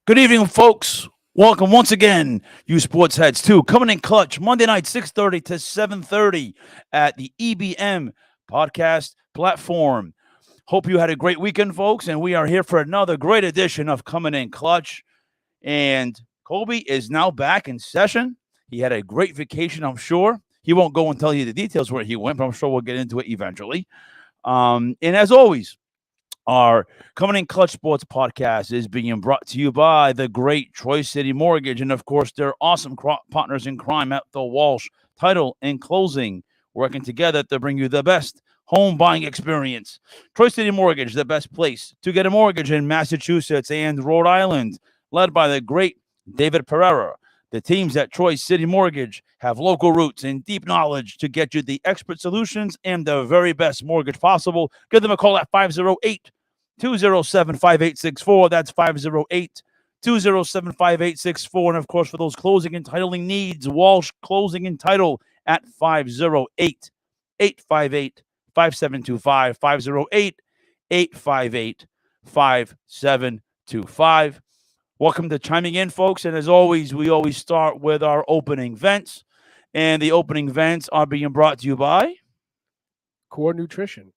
Good evening, folks. Welcome once again, you sports heads, to Coming In Clutch, Monday night, 6:30 to 7:30 at the EBM podcast platform. Hope you had a great weekend, folks, and we are here for another great edition of Coming In Clutch. And Colby is now back in session. He had a great vacation, I'm sure. He won't go and tell you the details where he went, but I'm sure we'll get into it eventually. And as always, our Coming In Clutch Sports podcast is being brought to you by the great Troy City Mortgage and, of course, their awesome partners in crime at the Walsh Title and Closing, working together to bring you the best home buying experience. Troy City Mortgage, the best place to get a mortgage in Massachusetts and Rhode Island, led by the great David Pereira. The teams at Troy City Mortgage have local roots and deep knowledge to get you the expert solutions and the very best mortgage possible. Give them a call at 508-207-5864. That's 508-207-5864. And, of course, for those closing and titling needs, Walsh Closing and Title at 508-858-5725, 508-858-5725. Welcome to Chiming In, folks. And as always, we always start with our opening vents. And the opening vents are being brought to you by Core Nutrition,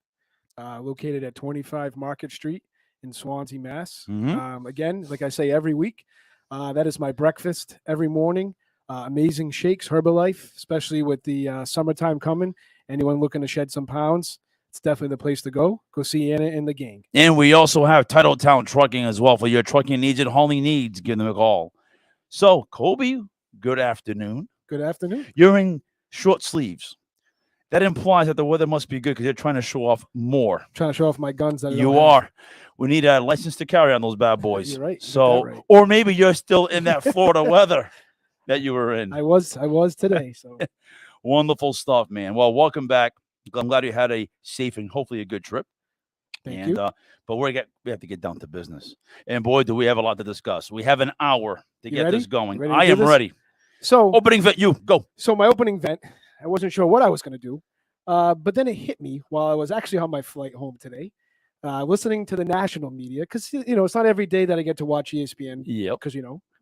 located at 25 Market Street in Swansea, Mass. Again, like I say every week, that is my breakfast every morning. Amazing shakes, Herbalife, especially with the summertime coming. Anyone looking to shed some pounds, it's definitely the place to go. Go see Anna and the gang. And we also have Titletown Trucking as well for your trucking needs and hauling needs. Give them a call. So, Colby, good afternoon. Good afternoon. You're in short sleeves. That implies that the weather must be good because you're trying to show off more. Trying to show off my guns. That you are. We need a license to carry on those bad boys. You're right. So, right. Or maybe you're still in that Florida weather that you were in. I was today. So wonderful stuff, man. Well, welcome back. I'm glad you had a safe and hopefully a good trip. Thank you. But we have to get down to business. And boy, do we have a lot to discuss. We have an hour to get this going. I am ready. So opening vent, you go. So my opening vent, I wasn't sure what I was going to do, but then it hit me while I was actually on my flight home today, listening to the national media, because it's not every day that I get to watch ESPN. Yep. Because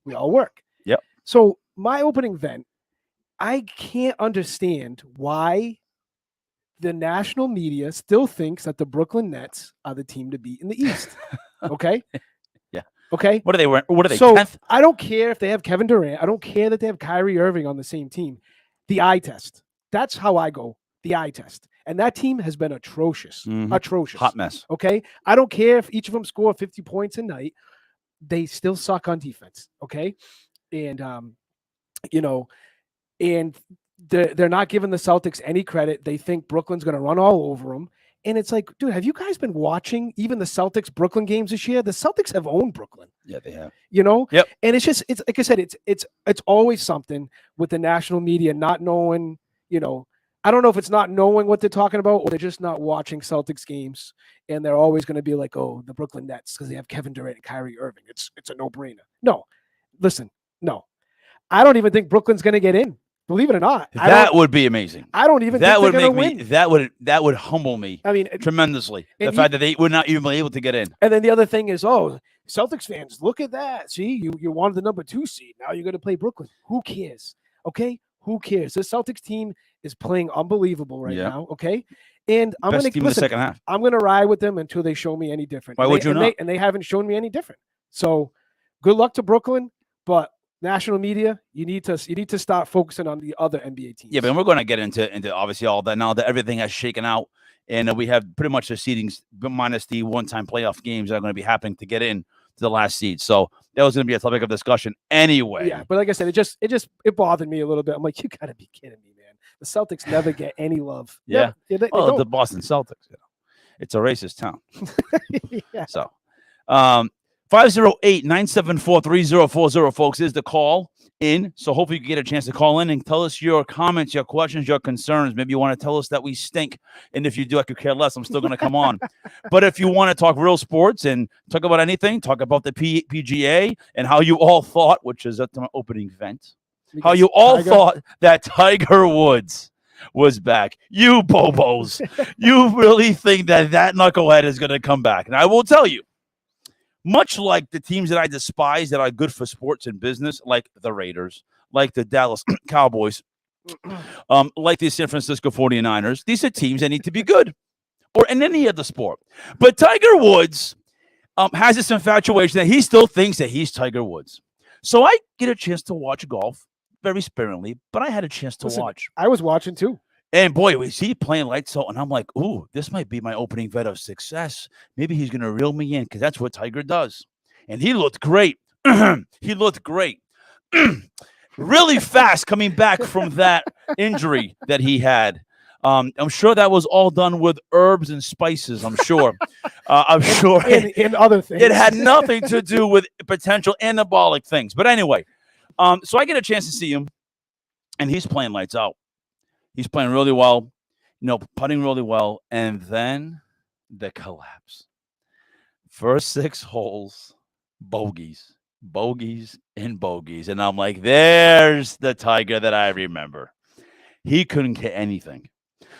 we all work. Yep. So my opening vent, I can't understand why the national media still thinks that the Brooklyn Nets are the team to beat in the East. Okay. Yeah. Okay. What are they wearing? What are they? So 10th? I don't care if they have Kevin Durant. I don't care that they have Kyrie Irving on the same team. The eye test. That's how I go. The eye test. And that team has been atrocious. Mhm. Atrocious. Hot mess. Okay. I don't care if each of them score 50 points a night. They still suck on defense. Okay. And, and they're not giving the Celtics any credit. They think Brooklyn's going to run all over them. And it's like, dude, have you guys been watching even the Celtics-Brooklyn games this year? The Celtics have owned Brooklyn. Yeah, they have. Yep. And it's like I said, it's always something with the national media not knowing, I don't know if it's not knowing what they're talking about or they're just not watching Celtics games. And they're always going to be like, oh, the Brooklyn Nets, because they have Kevin Durant and Kyrie Irving. It's a no-brainer. No. Listen, no. I don't even think Brooklyn's going to get in. Believe it or not, that would be amazing. I don't even think they're going to win. That would humble me. I mean, tremendously. The fact that they would not even be able to get in. And then the other thing is, Celtics fans, look at that. See, you wanted the number 2 seed. Now you're going to play Brooklyn. Who cares? Okay, who cares? The Celtics team is playing unbelievable right now. Okay, and I'm going to listen. The second half. I'm going to ride with them until they show me any different. Why would you not? And they haven't shown me any different. So, good luck to Brooklyn, but. National media, you need to start focusing on the other NBA teams. Yeah, but we're going to get into obviously all that now that everything has shaken out, and we have pretty much the seedings minus the one-time playoff games that are going to be happening to get in to the last seed. So that was going to be a topic of discussion anyway. Yeah, but like I said, it bothered me a little bit. I'm like, you got to be kidding me, man. The Celtics never get any love. Yeah, they the Boston Celtics. It's a racist town. Yeah. So, 508-974-3040, folks, is the call in. So hopefully you can get a chance to call in and tell us your comments, your questions, your concerns. Maybe you want to tell us that we stink. And if you do, I could care less. I'm still going to come on. But if you want to talk real sports and talk about anything, talk about the PGA and how you all thought, which is at my opening event, how you all thought that Tiger Woods was back. You bobos. You really think that knucklehead is going to come back. And I will tell you, much like the teams that I despise that are good for sports and business, like the Raiders, like the Dallas Cowboys, like the San Francisco 49ers. These are teams that need to be good, or in any other sport. But Tiger Woods has this infatuation that he still thinks that he's Tiger Woods. So I get a chance to watch golf very sparingly, but I had a chance to watch. I was watching too. And boy, was he playing lights out. And I'm like, ooh, this might be my opening bet of success. Maybe he's going to reel me in because that's what Tiger does. And he looked great. He looked great. Really fast coming back from that injury that he had. I'm sure that was all done with herbs and spices. I'm sure. I'm sure. And other things. It had nothing to do with potential anabolic things. But anyway, so I get a chance to see him, and he's playing lights out. He's playing really well, putting really well. And then the collapse. First 6 holes, bogeys, and bogeys. And I'm like, there's the Tiger that I remember. He couldn't hit anything.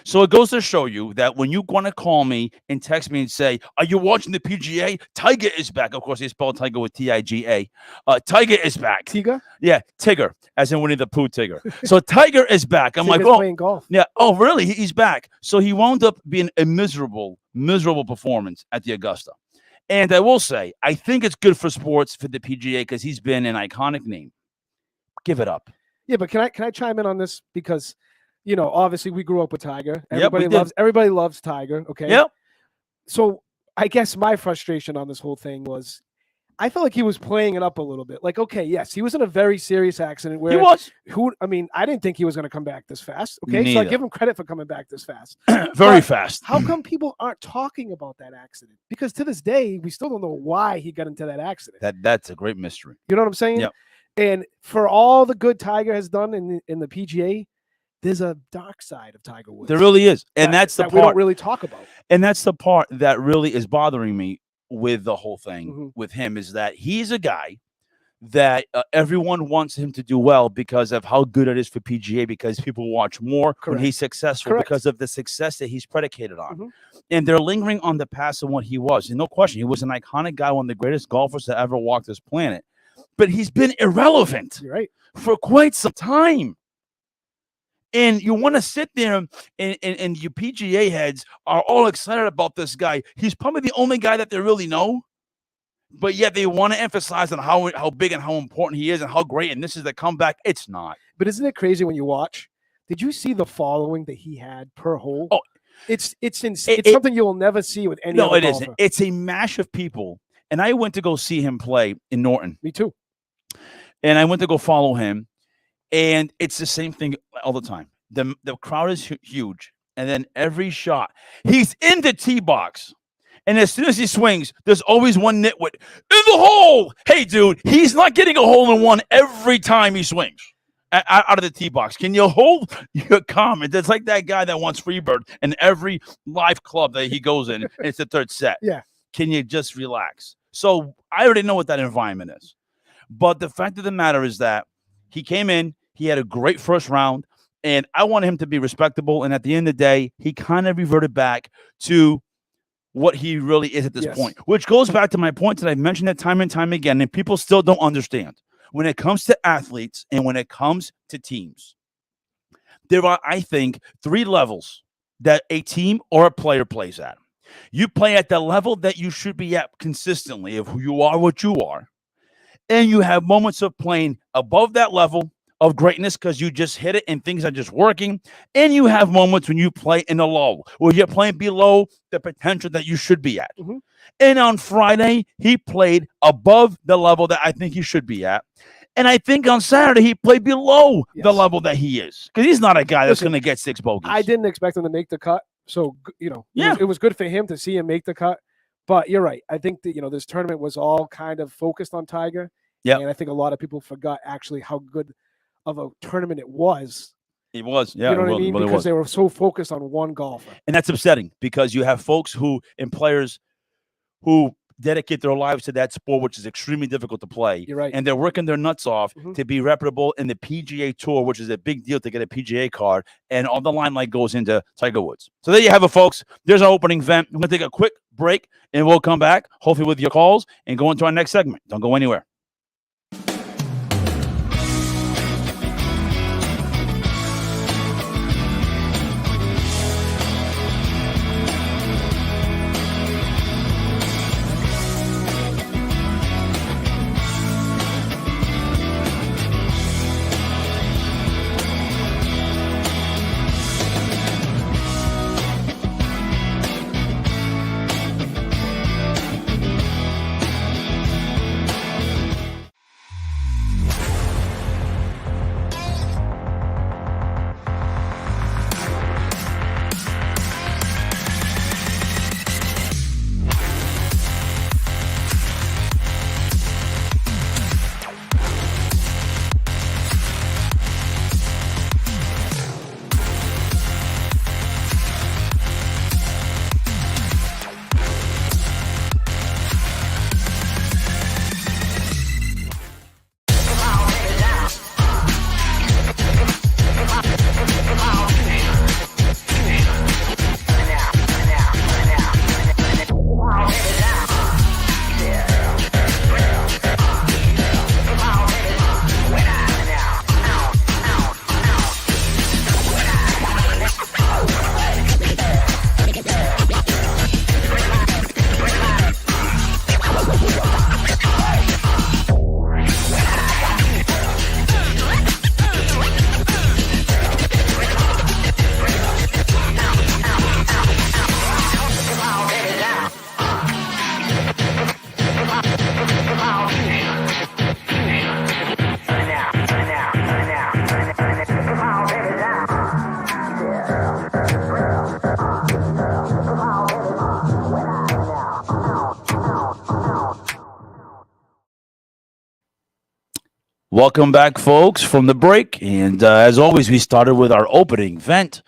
So it goes to show you that when you want to call me and text me and say, are you watching the PGA? Tiger is back. Of course, they spell Tiger with T-I-G-A. Tiger is back. Tiger? Yeah, Tigger, as in Winnie the Pooh Tigger. So Tiger is back. I'm Tiger's like, oh, playing golf. Yeah. Oh, really? He's back. So he wound up being a miserable performance at the Augusta. And I will say, I think it's good for sports for the PGA because he's been an iconic name. Give it up. Yeah, but can I chime in on this? Because obviously we grew up with Tiger. Yep, Everybody loves Tiger. Okay. Yep. So I guess my frustration on this whole thing was I felt like he was playing it up a little bit. Like, okay, yes, he was in a very serious accident where he was. I didn't think he was going to come back this fast. Okay. Neither. So I give him credit for coming back this fast. Very fast. How come people aren't talking about that accident? Because to this day, we still don't know why he got into that accident. That's a great mystery. You know what I'm saying? Yep. And for all the good Tiger has done in the PGA, there's a dark side of Tiger Woods. There really is. And that's the part we don't really talk about. And that's the part that really is bothering me with the whole thing with him is that he's a guy that everyone wants him to do well because of how good it is for PGA, because people watch more when he's successful because of the success that he's predicated on. And they're lingering on the past of what he was. And no question, he was an iconic guy, one of the greatest golfers to ever walk this planet. But he's been irrelevant for quite some time. And you want to sit there and you PGA heads are all excited about this guy. He's probably the only guy that they really know. But yet they want to emphasize on how big and how important he is and how great. And this is the comeback. It's not. But isn't it crazy when you watch? Did you see the following that he had per hole? Oh, it's insane. It's something you will never see with any other golfer. No, it isn't. It's a mash of people. And I went to go see him play in Norton. Me too. And I went to go follow him. And it's the same thing all the time. The crowd is huge. And then every shot, he's in the tee box. And as soon as he swings, there's always one nitwit in the hole. Hey, dude, he's not getting a hole in one every time he swings out of the tee box. Can you hold your comment? It's like that guy that wants Freebird in every live club that he goes in. It's the third set. Yeah. Can you just relax? So I already know what that environment is. But the fact of the matter is that he came in, he had a great first round, and I wanted him to be respectable. And at the end of the day, he kind of reverted back to what he really is at this point, which goes back to my point that I've mentioned it time and time again, and people still don't understand. When it comes to athletes and when it comes to teams, there are, I think, 3 levels that a team or a player plays at. You play at the level that you should be at consistently of who you are, what you are. And you have moments of playing above that level of greatness because you just hit it and things are just working. And you have moments when you play in the low, where you're playing below the potential that you should be at. And on Friday, he played above the level that I think he should be at. And I think on Saturday, he played below the level that he is. Because he's not a guy that's going to get 6 bogeys. I didn't expect him to make the cut. So, it was good for him to see him make the cut. But you're right. I think that, this tournament was all kind of focused on Tiger. Yeah. And I think a lot of people forgot actually how good of a tournament it was. It was, yeah. You know what I mean? Because they were so focused on one golfer. And that's upsetting because you have folks and players who dedicate their lives to that sport, which is extremely difficult to play. You're right. And they're working their nuts off Mhm. to be reputable in the PGA Tour, which is a big deal to get a PGA card. And all the limelight goes into Tiger Woods. So there you have it, folks. There's our opening event. I'm going to take a quick break, and we'll come back, hopefully with your calls, and go into our next segment. Don't go anywhere. Welcome back, folks, from the break. And as always, we started with our opening vent.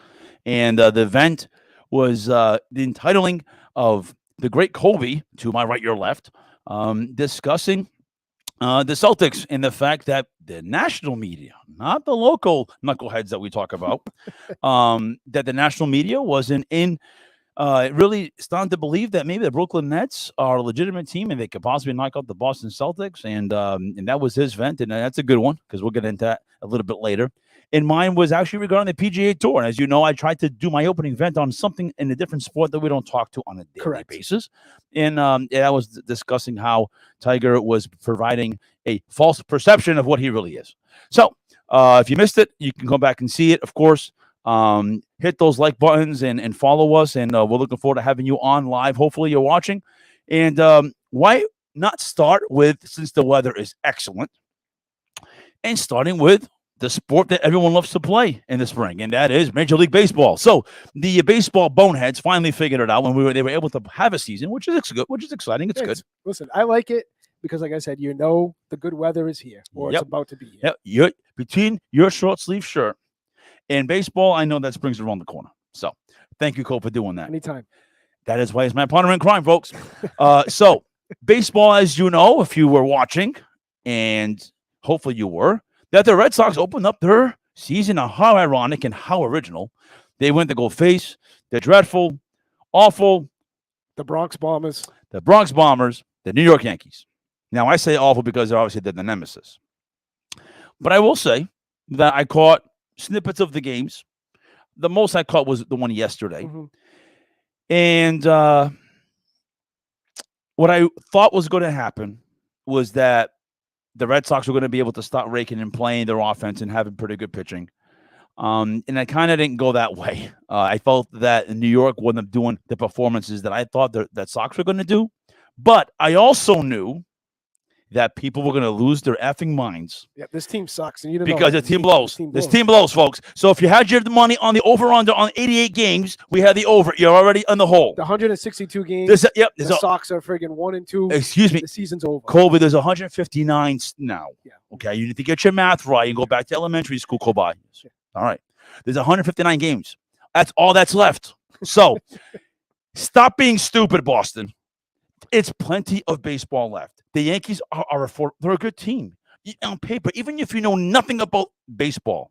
And the vent was the entitling of the great Colby, to my right, your left, discussing the Celtics and the fact that the national media, not the local knuckleheads that we talk about, that the national media wasn't in. Really starting to believe that maybe the Brooklyn Nets are a legitimate team and they could possibly knock out the Boston Celtics. And that was his vent. And that's a good one because we'll get into that a little bit later. And mine was actually regarding the PGA Tour. And as you know, I tried to do my opening vent on something in a different sport that we don't talk to on a daily basis. And I was discussing how Tiger was providing a false perception of what he really is. So if you missed it, you can go back and see it, of course. Hit those like buttons and follow us. And we're looking forward to having you on live. Hopefully you're watching. And why not start with, since the weather is excellent, and starting with the sport that everyone loves to play in the spring, and that is Major League Baseball. So the baseball boneheads finally figured it out when they were able to have a season, which is good, which is exciting. It's good. Listen, I like it because, like I said, the good weather is here, or it's about to be here. Yep. Between your short sleeve shirt and baseball, I know that spring's around the corner. So thank you, Cole, for doing that. Anytime. That is why he's my partner in crime, folks. So baseball, as you know, if you were watching, and hopefully you were, that the Red Sox opened up their season. How ironic and how original. They went to go face the dreadful, awful, the Bronx Bombers, the New York Yankees. Now, I say awful because they're the nemesis. But I will say that I caught snippets of the games. The most I caught was the one yesterday. Mm-hmm. And what I thought was going to happen was that the Red Sox were going to be able to start raking and playing their offense and having pretty good pitching. And I kind of didn't go that way. I felt that New York wasn't doing the performances that I thought that Sox were going to do. But I also knew that people were going to lose their effing minds. Yeah, this team sucks. And you don't because know, the team blows. This team blows, folks. So if you had your money on the over-under on 88 games, we had the over. You're already in the hole. The 162 games, the Sox are friggin' 1-2. Excuse me. The season's over. Colby, there's 159 now. Yeah. Okay, you need to get your math right and go back to elementary school, Colby. Sure. All right. There's 159 games. That's all that's left. So stop being stupid, Boston. It's plenty of baseball left. The Yankees they're a good team on paper. Even if you know nothing about baseball,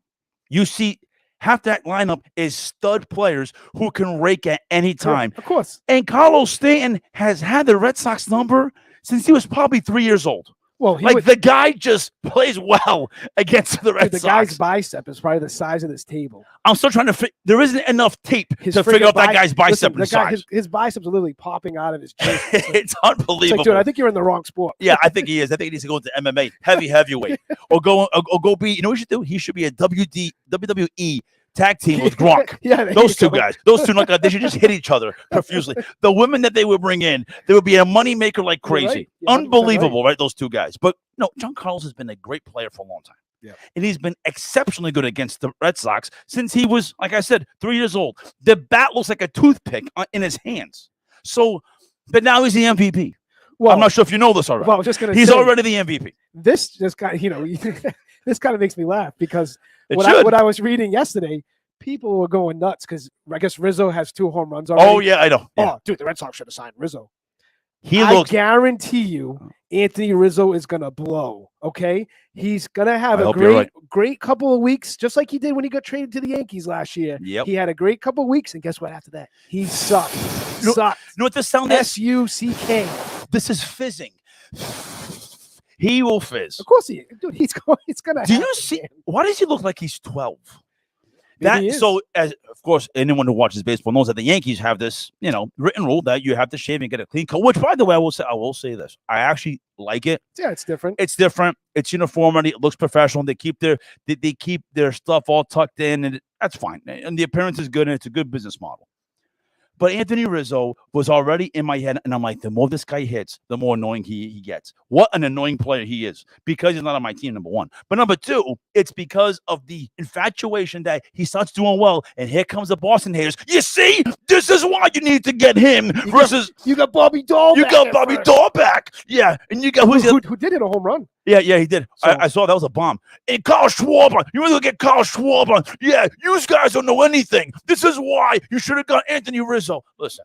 you see half that lineup is stud players who can rake at any time. Of course. And Carlos Stanton has had the Red Sox number since he was probably 3 years old. Well, the guy just plays well against the Red Sox. The guy's bicep is probably the size of this table. I'm still trying to there isn't enough tape to figure out that guy's bicep size. His biceps are literally popping out of his chest. It's unbelievable. It's like, dude, I think you're in the wrong sport. Yeah, I think he is. I think he needs to go into MMA, heavyweight, or go be. You know what he should do? He should be a WWE tag team with Gronk. Yeah, those two guys. Those two, they should just hit each other profusely. The women that they would bring in, they would be a moneymaker like crazy. Right. Unbelievable, right? Those two guys. But no, John Carlos has been a great player for a long time. Yeah. And he's been exceptionally good against the Red Sox since he was, like I said, 3 years old. The bat looks like a toothpick in his hands. So, but now he's the MVP. Well, I'm not sure if you know this already. Well, I was just going to say, he's already the MVP. This just kind of, this kind of makes me laugh because what I was reading yesterday, people were going nuts because I guess Rizzo has 2 home runs already. Oh, yeah, I know. Yeah. Oh, dude, the Red Sox should have signed Rizzo. I guarantee you Anthony Rizzo is going to blow, okay? He's going to have great couple of weeks, just like he did when he got traded to the Yankees last year. Yep. He had a great couple of weeks, and guess what after that? He sucked. You know what this sound is? S-U-C-K. This is fizzing. He will fizz. Of course he is. Dude, he's going to Do you see? Why does he look like he's 12? So, as of course, anyone who watches baseball knows that the Yankees have this, written rule that you have to shave and get a clean cut. Which, by the way, I will say this: I actually like it. Yeah, it's different. It's different. It's uniformity. It looks professional. They keep their stuff all tucked in, and that's fine. And the appearance is good, and it's a good business model. But Anthony Rizzo was already in my head, and I'm like, the more this guy hits, the more annoying he gets. What an annoying player he is, because he's not on my team, number one. But number two, it's because of the infatuation that he starts doing well, and here comes the Boston haters. You see, this is why you need to get him you got Bobby Dahl. You got Bobby Dahl back. Yeah, and you got who did hit a home run. Yeah, he did. So, I saw that was a bomb. And Kyle Schwarber, you want to get Kyle Schwarber? Yeah, you guys don't know anything. This is why you should have got Anthony Rizzo. Listen,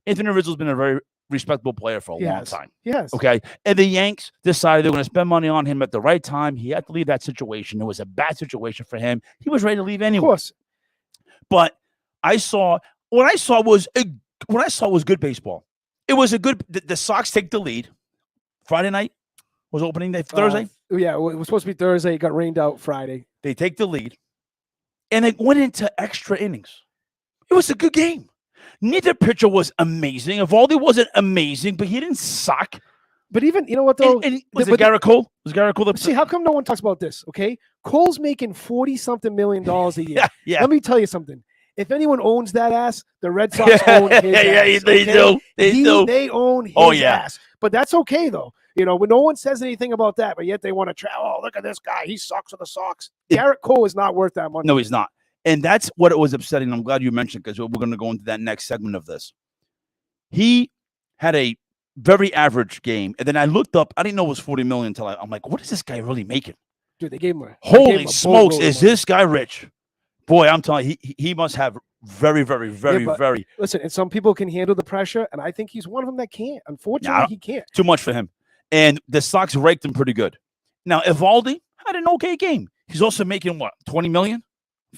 Anthony Rizzo's been a very respectable player for a long time. Yes. Okay. And the Yanks decided they were going to spend money on him at the right time. He had to leave that situation. It was a bad situation for him. He was ready to leave anyway. Of course. But what I saw was good baseball. It was a good. The Sox take the lead. Friday night. Was opening day Thursday? Yeah, it was supposed to be Thursday. It got rained out Friday. They take the lead, and it went into extra innings. It was a good game. Neither pitcher was amazing. Evaldi wasn't amazing, but he didn't suck. But even, you know what, though? Was it Garrett Cole? Was Garrett Cole? See, how come no one talks about this, okay? Cole's making $40-something million a year. Yeah. Let me tell you something. If anyone owns that ass, the Red Sox own his ass. Yeah, they do. They own his ass. But that's okay, though. When no one says anything about that, but yet they want to look at this guy. He sucks with the Sox. Garrett Cole is not worth that money. No, he's not. And that's what it was upsetting. I'm glad you mentioned, because we're going to go into that next segment of this. He had a very average game. And then I looked up. I didn't know it was $40 million until I'm like, what is this guy really making? Dude, they gave him holy smokes, is this guy rich? Boy, I'm telling you, he must have very, very, very, very. Listen, and some people can handle the pressure, and I think he's one of them that can't. Unfortunately, he can't. Too much for him. And the Sox raked him pretty good. Now, Evaldi had an okay game. He's also making what, 20 million?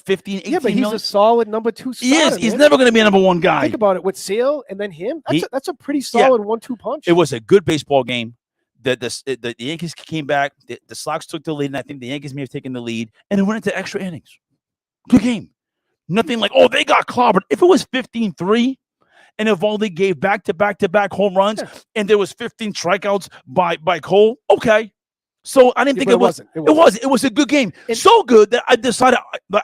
15, 18 but he's million? A solid number 2 starter. He is. He's never going to be a number 1 guy. Think about it. With Sale and then him, that's a pretty solid 1-2 punch. It was a good baseball game. The Yankees came back. The Sox took the lead, and I think the Yankees may have taken the lead, and it went into extra innings. Good game. Nothing like, they got clobbered. If it was 15-3, and Evaldi gave back-to-back home runs, and there was 15 strikeouts by Cole, okay. So I didn't think it wasn't. It was a good game. So good that I decided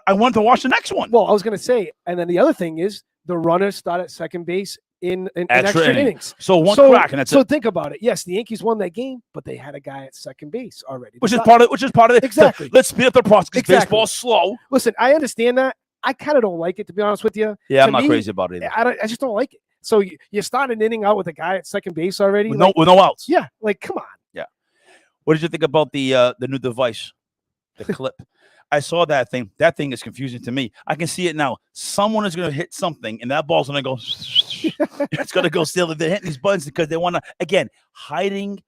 I wanted to watch the next one. Well, I was going to say, and then the other thing is the runners start at second base in extra innings. So one crack, and that's so think about it. Yes, the Yankees won that game, but they had a guy at second base already. Which is part of it. Exactly. Let's speed up the process because baseball's slow. Listen, I understand that. I kind of don't like it, to be honest with you. Yeah, I'm not crazy about it either. I just don't like it. So you start an inning out with a guy at second base already? With no outs. Yeah, come on. Yeah. What did you think about the new device, the clip? I saw that thing. That thing is confusing to me. I can see it now. Someone is going to hit something, and that ball's going to go. It's going to go steal it. They're hitting these buttons because they want to, again, hiding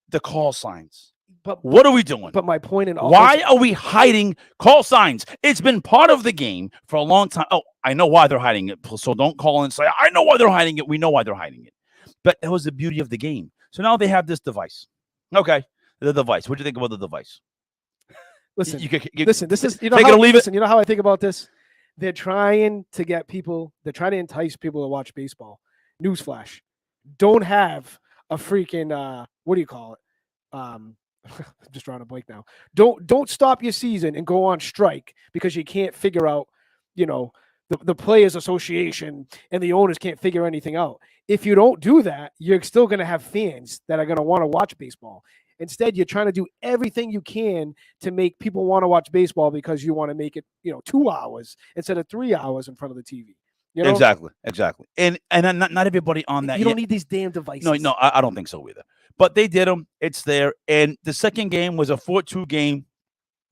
the call signs. But What are we doing? But my point in all Why are we hiding call signs? It's been part of the game for a long time. Oh, I know why they're hiding it. So don't call and say, I know why they're hiding it. We know why they're hiding it. But that was the beauty of the game. So now they have this device. Okay. The device. What do you think about the device? Listen, you listen, this is, take it or leave it. listen, you know how I think about this? They're trying to get people, they're trying to entice people to watch baseball. Newsflash. Don't have a freaking, what do you call it? I'm just drawing a blank now. Don't stop your season and go on strike because you can't figure out, the players association and the owners can't figure anything out. If you don't do that, you're still going to have fans that are going to want to watch baseball. Instead, you're trying to do everything you can to make people want to watch baseball because you want to make it, 2 hours instead of 3 hours in front of the TV. Exactly. And not everybody on that. You don't need these damn devices. No, I don't think so either. But they did them. It's there. And the second game was a 4-2 game.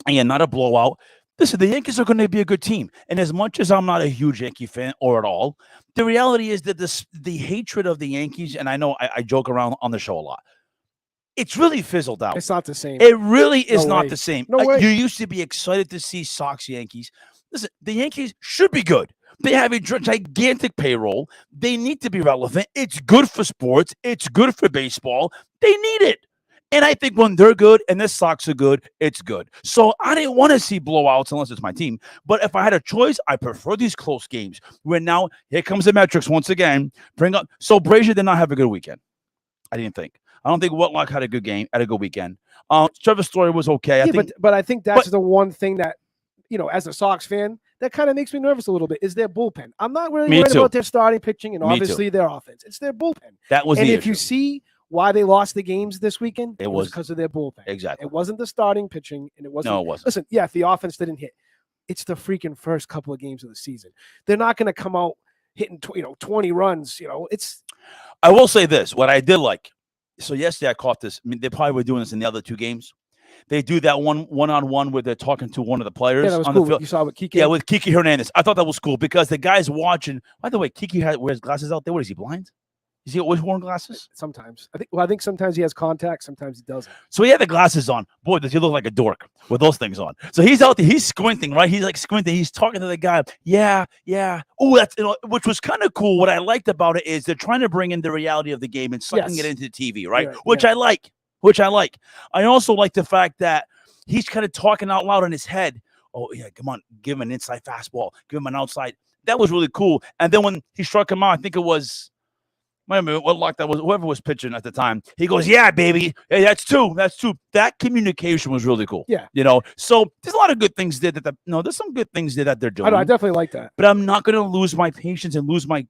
And not a blowout. Listen, the Yankees are going to be a good team. And as much as I'm not a huge Yankee fan or at all, the reality is that the hatred of the Yankees, and I know I joke around on the show a lot, it's really fizzled out. It's not the same. It really is not way. the same. No way. You used to be excited to see Sox Yankees. Listen, the Yankees should be good. They have a gigantic payroll. They need to be relevant. It's good for sports. It's good for baseball. They need it. And I think when they're good and the Sox are good, it's good. So I didn't want to see blowouts unless it's my team. But if I had a choice, I prefer these close games where now here comes the metrics once again. Bring up. So Brazier did not have a good weekend. I didn't think. I don't think Whitlock had a good game, had a good weekend. Trevor Story was okay. But I think that's the one thing that, as a Sox fan, that kind of makes me nervous a little bit is their bullpen. I'm not really worried about their starting pitching and obviously their offense. It's their bullpen. That was and the if issue. You see why they lost the games this weekend, it was because of their bullpen. Exactly. It wasn't the starting pitching, and it wasn't. No, it wasn't. Listen, if the offense didn't hit, it's the freaking first couple of games of the season. They're not going to come out hitting 20 runs. It's. I will say this: what I did like. So yesterday I caught this. I mean, they probably were doing this in the other two games. They do that one-on-one where they're talking to one of the players. Yeah, that was on cool. the field. You saw with Kike? Yeah, with Kike Hernandez. I thought that was cool because the guy's watching. By the way, Kike wears glasses out there. What is he, blind? Is he always wearing glasses? Sometimes. I think sometimes he has contacts. Sometimes he doesn't. So he had the glasses on. Boy, does he look like a dork with those things on. So he's out there. He's squinting, right? He's like squinting. He's talking to the guy. Yeah. Oh, that's which was kind of cool. What I liked about it is they're trying to bring in the reality of the game and sucking it into the TV, right? Yeah, which I like. I also like the fact that he's kind of talking out loud in his head. Oh, yeah, come on. Give him an inside fastball. Give him an outside. That was really cool. And then when he struck him out, I think it was what lock that was, whoever was pitching at the time. He goes, yeah, baby. Hey, that's two. That communication was really cool. Yeah. So there's a lot of good things there there's some good things there that they're doing. I definitely like that. But I'm not going to lose my patience and lose my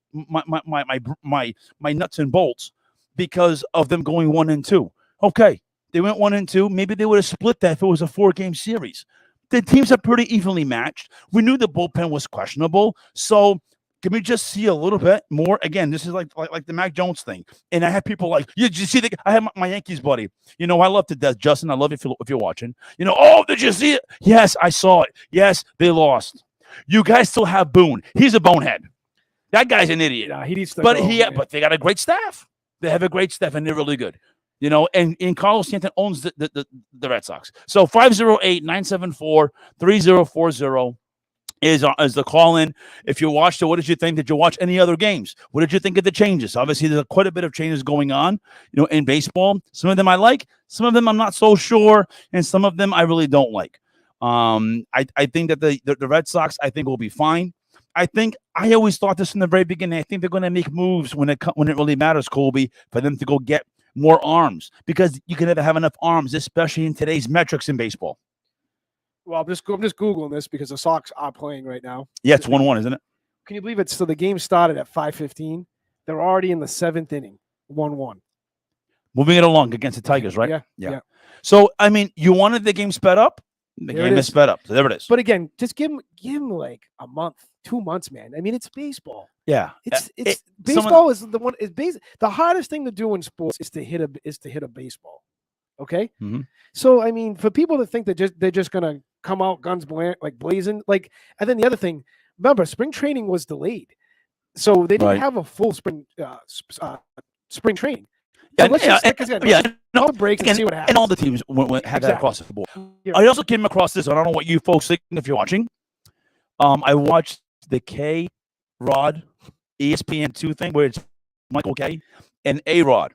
nuts and bolts because of them going 1-2. Okay. They went 1-2. Maybe they would have split that if it was a 4-game series. The teams are pretty evenly matched. We knew the bullpen was questionable. So can we just see a little bit more? Again, this is like the Mac Jones thing. And I have people like, did you see I have my Yankees buddy. I love to death, Justin. I love you if you're watching. Did you see it? Yes, I saw it. Yes, they lost. You guys still have Boone. He's a bonehead. That guy's an idiot. Yeah, he needs to but they got a great staff. They have a great staff, and they're really good. And Carlos Stanton owns the Red Sox. So 508-974-3040 is the call in. If you watched it, what did you think? Did you watch any other games? What did you think of the changes? Obviously, there's quite a bit of changes going on, in baseball. Some of them I like, some of them I'm not so sure, and some of them I really don't like. I think that the Red Sox I think will be fine. I always thought this from the very beginning. I think they're going to make moves when it really matters, Colby, for them to go get more arms because you can never have enough arms, especially in today's metrics in baseball. Well, I'm just Googling this because the Sox are playing right now. Yeah, it's 1-1, isn't it? Can you believe it? So the game started at 5:15. They're already in the 7th inning, 1-1. Moving it along against the Tigers, right? Yeah. So, I mean, you wanted the game sped up. The game is sped up. So there it is. But again, just give him like a month, 2 months, man. I mean, it's baseball. Yeah. It's baseball is the one. The hardest thing to do in sports is to hit a baseball. Okay. Mm-hmm. So I mean, for people to think that they're just gonna come out guns blazing, and then the other thing, remember, spring training was delayed. So they didn't Right. have a full spring training. Yeah, So let's just, like I said, let's call the breaks and see what happens. And all the teams had that across the board. Yeah. I also came across this. I don't know what you folks think if you're watching. I watched the K-Rod ESPN2 thing where it's Michael K and A-Rod.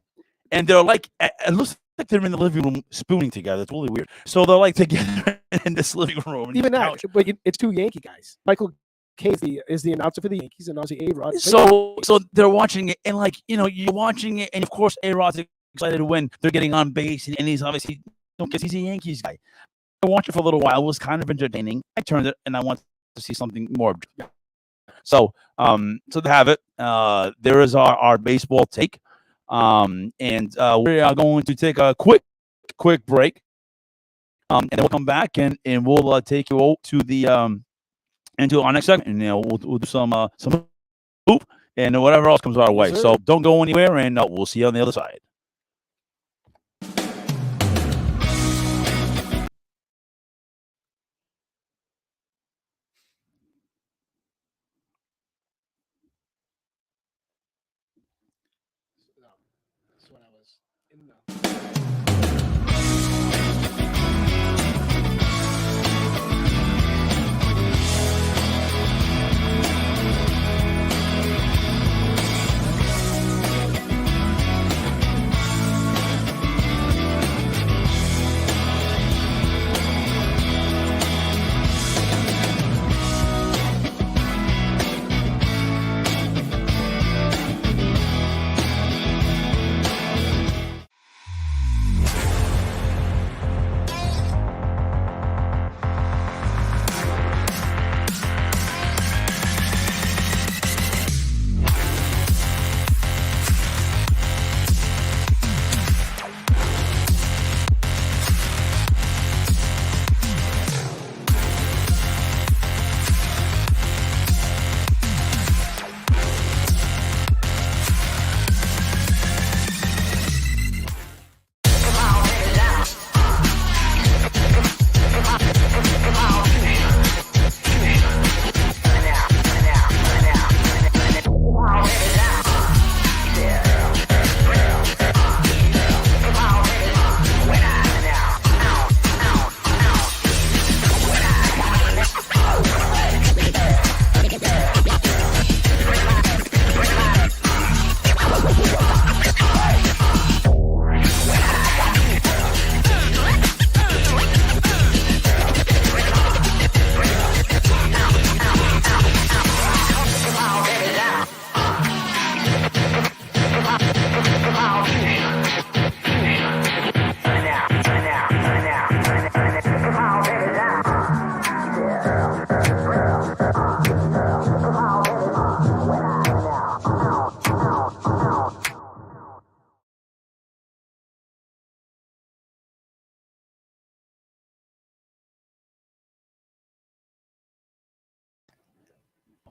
And they're like, it looks like they're in the living room spooning together. It's really weird. So they're like together in this living room. Even that, but it's two Yankee guys. Michael K is the announcer for the Yankees, and obviously A-Rod. So they're watching it, and like, you know, you're watching it, and of course A-Rod's excited when they're getting on base, and he's obviously, because he's a Yankees guy. I watched it for a little while. It was kind of entertaining. I turned it, and I wanted to see something more. So they have it. There is our baseball take, and we are going to take a quick break, and then we'll come back and we'll take you out to the into our next segment, and we'll do some hoop and whatever else comes our way. So don't go anywhere, and we'll see you on the other side. That's when I was in the.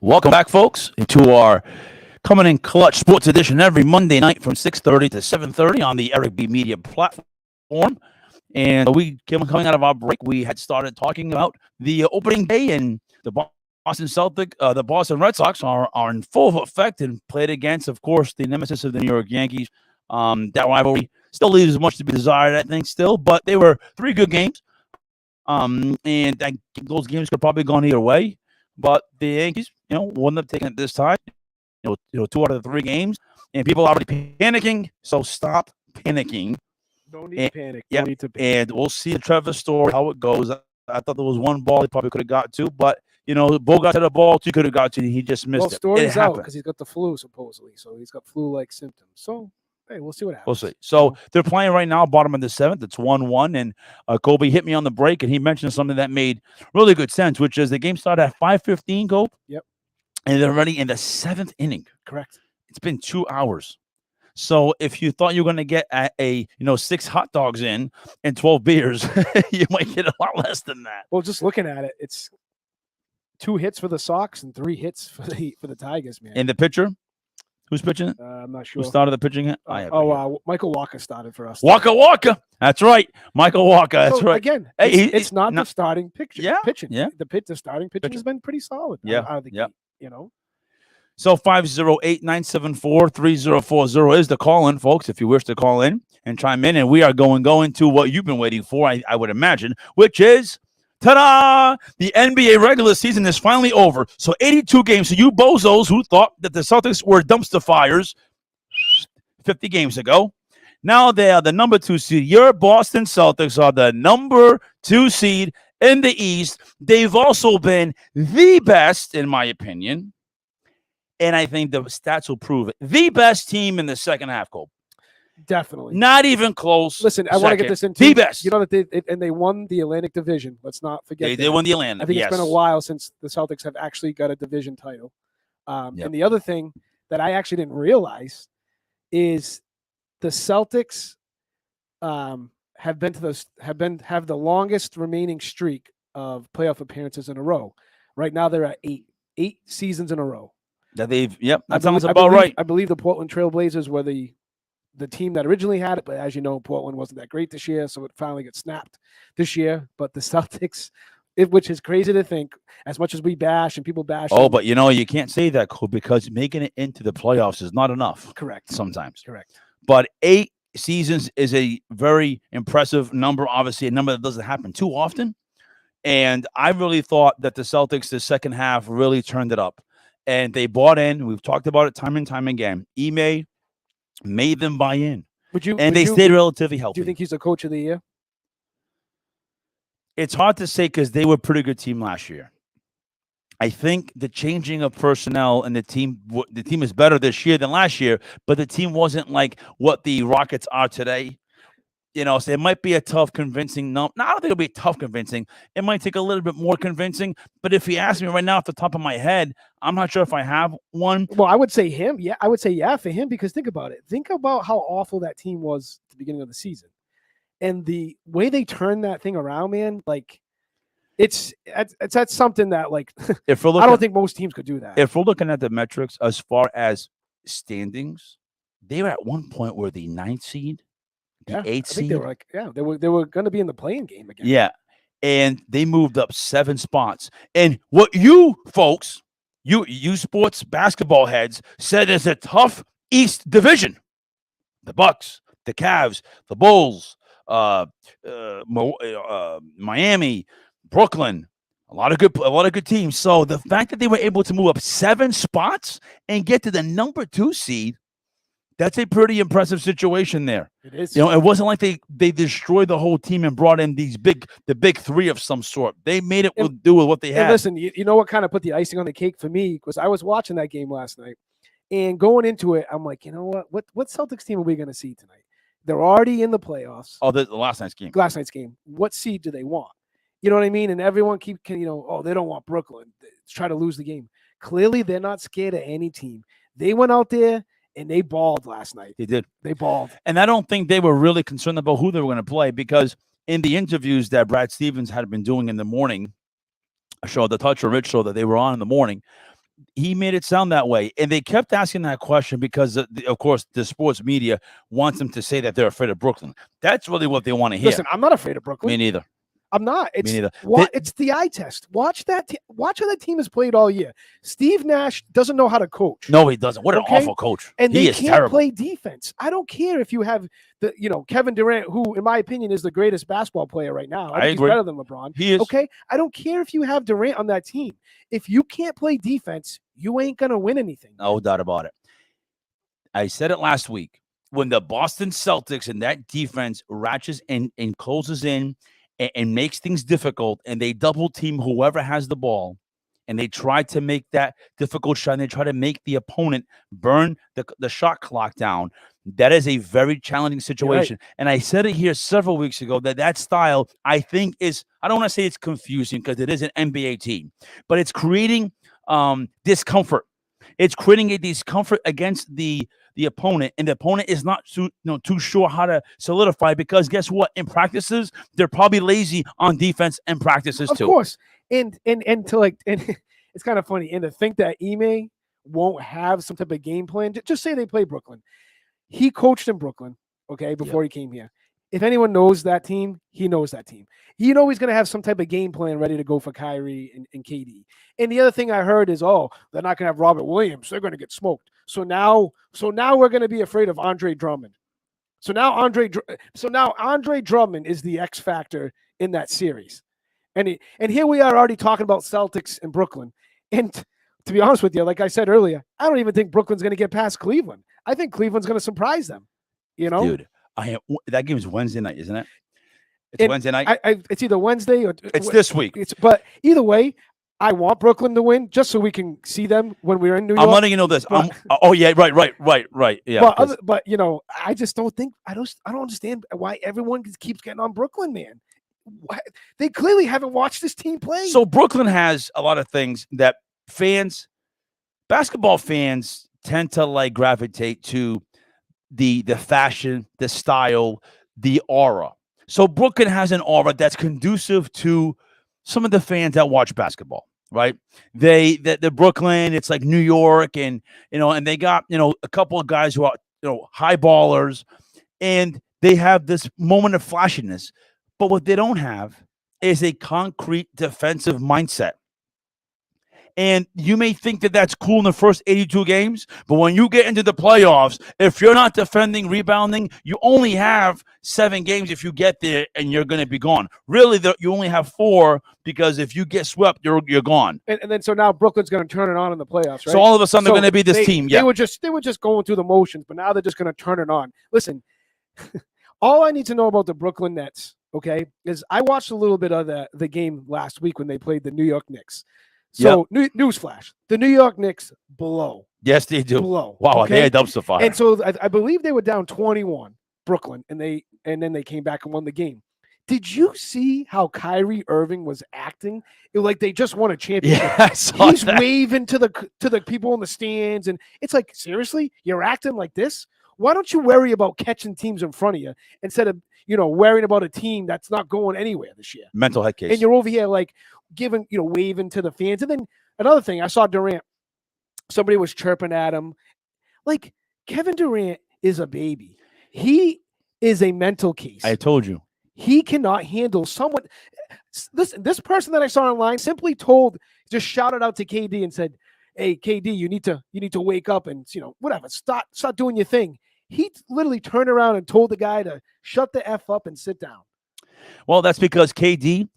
Welcome back, folks, to our Coming in Clutch Sports Edition every Monday night from 6:30 to 7:30 on the Eric B Media platform. And coming out of our break, we had started talking about the opening day, and the Boston Red Sox are in full effect and played against, of course, the nemesis of the New York Yankees. That rivalry still leaves much to be desired, I think, still, but they were 3 good games. And those games could probably gone either way. But the Yankees, wouldn't have taken it this time. 2 out of the 3 games, and people are already panicking. So stop panicking. No need to panic. Yeah, no need to panic. And we'll see the Trevor story, how it goes. I thought there was one ball he probably could have got to, but Bogart had a ball he could have got to. He just missed it. Story's out because he's got the flu supposedly, so he's got flu-like symptoms. So hey, we'll see what happens. We'll see. So they're playing right now, bottom of the 7th. It's 1-1, and Colby hit me on the break, and he mentioned something that made really good sense, which is the game started at 5:15, Colby. Yep. And they're already in the 7th inning. Correct. It's been 2 hours. So if you thought you were going to get 6 hot dogs in and 12 beers, you might get a lot less than that. Well, just looking at it, it's 2 hits for the Sox and 3 hits for the Tigers, man. And the pitcher? Who's pitching? I'm not sure. Who started the pitching hit? Michael Walker started for us. Walker. That's right. Michael Walker. That's right. Again, it's not the starting pitcher. Yeah. Pitching. Yeah. The starting pitching has been pretty solid. Yeah. Out of the gate, So 508-974-3040 is the call-in, folks, if you wish to call in and chime in. And we are going to what you've been waiting for, I would imagine, which is, ta-da! The NBA regular season is finally over. So 82 games. So you bozos who thought that the Celtics were dumpster fires 50 games ago, now they are the number 2 seed. Your Boston Celtics are the number 2 seed in the East. They've also been the best, in my opinion, and I think the stats will prove it, the best team in the second half, Cole. Definitely. Not even close. Listen, I want to get this into the best. You know that they won the Atlantic Division. Let's not forget they won the Atlantic. I think it's been a while since the Celtics have actually got a division title. And the other thing that I actually didn't realize is the Celtics have the longest remaining streak of playoff appearances in a row. Right now they're at eight seasons in a row. That sounds about right. I believe the Portland Trailblazers were the team that originally had it, but as you know, Portland wasn't that great this year, so it finally got snapped this year. But the Celtics, which is crazy to think, as much as we bash and people bash. Oh, but you can't say that, Cole, because making it into the playoffs is not enough. Correct. Sometimes. Correct. But 8 seasons is a very impressive number, obviously a number that doesn't happen too often. And I really thought that the Celtics, the second half, really turned it up. And they bought in. We've talked about it time and time again. Ime made them buy in. They stayed relatively healthy. Do you think he's the coach of the year? It's hard to say because they were a pretty good team last year. I think the changing of personnel and the team is better this year than last year, but the team wasn't like what the Rockets are today. So it might be a tough convincing. No, I don't think it'll be tough convincing. It might take a little bit more convincing. But if you ask me right now off the top of my head, I'm not sure if I have one. Well, I would say him. Yeah, I would say for him, because think about it. Think about how awful that team was at the beginning of the season. And the way they turned that thing around, man, like that's something that, like, I don't think most teams could do that. If we're looking at the metrics as far as standings, they were at one point were the 9th seed. The 8th seed. They were going to be in the playing game again. Yeah, and they moved up 7 spots. And what you folks, you sports basketball heads, said is a tough East division. The Bucks, the Cavs, the Bulls, Miami, Brooklyn, a lot of good teams. So the fact that they were able to move up 7 spots and get to the number 2 seed. That's a pretty impressive situation there. It is. It wasn't like they destroyed the whole team and brought in the big 3 of some sort. They made it do with what they had. And listen, you know what kind of put the icing on the cake for me? Because I was watching that game last night, and going into it, I'm like, you know what Celtics team are we going to see tonight? They're already in the playoffs. Oh, the last night's game. What seed do they want? You know what I mean? And everyone they don't want Brooklyn. They try to lose the game. Clearly, they're not scared of any team. They went out there and they balled last night. They did. They balled. And I don't think they were really concerned about who they were going to play, because in the interviews that Brad Stevens had been doing in the morning show, the Touch or Rich show that they were on in the morning, he made it sound that way. And they kept asking that question because, of course, the sports media wants them to say that they're afraid of Brooklyn. That's really what they want to hear. Listen, I'm not afraid of Brooklyn. Me neither. I'm not. Me neither. It's the eye test. Watch that. Watch how that team has played all year. Steve Nash doesn't know how to coach. No, he doesn't. What an awful coach. And he they is can't terrible. play defense. I don't care if you have Kevin Durant, who, in my opinion, is the greatest basketball player right now. I think agree. He's better than LeBron. He is. Okay. I don't care if you have Durant on that team. If you can't play defense, you ain't gonna win anything. No doubt about it. I said it last week. When the Boston Celtics and that defense ratchets and closes in and makes things difficult, and they double team whoever has the ball, and they try to make that difficult shot, and they try to make the opponent burn the shot clock down. That is a very challenging situation. Right. And I said it here several weeks ago that style, I think, is, I don't want to say it's confusing because it is an NBA team, but it's creating discomfort. It's creating a discomfort against the opponent, and the opponent is not too sure how to solidify, because guess what? In practices, they're probably lazy on defense and practices too. Of course. And it's kind of funny. And to think that Ime won't have some type of game plan. Just say they play Brooklyn. He coached in Brooklyn, okay, before he came here. if anyone knows that team, he knows that team. You know he's going to have some type of game plan ready to go for Kyrie and KD. And the other thing I heard is, oh, they're not going to have Robert Williams. They're going to get smoked. So now we're going to be afraid of Andre Drummond. So now Andre Drummond is the X factor in that series. And here we are already talking about Celtics and Brooklyn. And to be honest with you, like I said earlier, I don't even think Brooklyn's going to get past Cleveland. I think Cleveland's going to surprise them. Dude, that game is Wednesday night, isn't it? It's Wednesday night. It's either Wednesday or it's this week. But either way, I want Brooklyn to win just so we can see them when we're in New York. I'm letting you know this. Oh yeah, right. Yeah. But I just don't think I don't understand why everyone keeps getting on Brooklyn, man. They clearly haven't watched this team play. So Brooklyn has a lot of things that basketball fans tend to like gravitate to the fashion, the style, the aura. So Brooklyn has an aura that's conducive to some of the fans that watch basketball, right? The Brooklyn, it's like New York, and and they got a couple of guys who are high ballers, and they have this moment of flashiness. But what they don't have is a concrete defensive mindset. And you may think that that's cool in the first 82 games, but when you get into the playoffs, if you're not defending, rebounding, you only have 7 games if you get there, and you're going to be gone. Really, you only have 4 because if you get swept, you're gone. And then so now Brooklyn's going to turn it on in the playoffs, right? So all of a sudden they're going to be this team. Yeah, they were just going through the motions, but now they're just going to turn it on. Listen, all I need to know about the Brooklyn Nets, okay, is I watched a little bit of the game last week when they played the New York Knicks. So newsflash, the New York Knicks blow. Yes, they do. Blow. Wow, okay? they had dumpster fire. And so I believe they were down 21, Brooklyn, and then they came back and won the game. Did you see how Kyrie Irving was acting? It was like they just won a championship. Yeah, I saw He's that. waving to the people in the stands, and it's like, seriously, you're acting like this? Why don't you worry about catching teams in front of you instead of worrying about a team that's not going anywhere this year? Mental head case. And you're over here like giving, waving to the fans. And then another thing, I saw Durant. Somebody was chirping at him. Like, Kevin Durant is a baby. He is a mental case. I told you. He cannot handle someone. Listen, this person that I saw online simply just shouted out to KD and said, "Hey, KD, you need to wake up and whatever. Start doing your thing." He literally turned around and told the guy to shut the F up and sit down. Well, that's because KD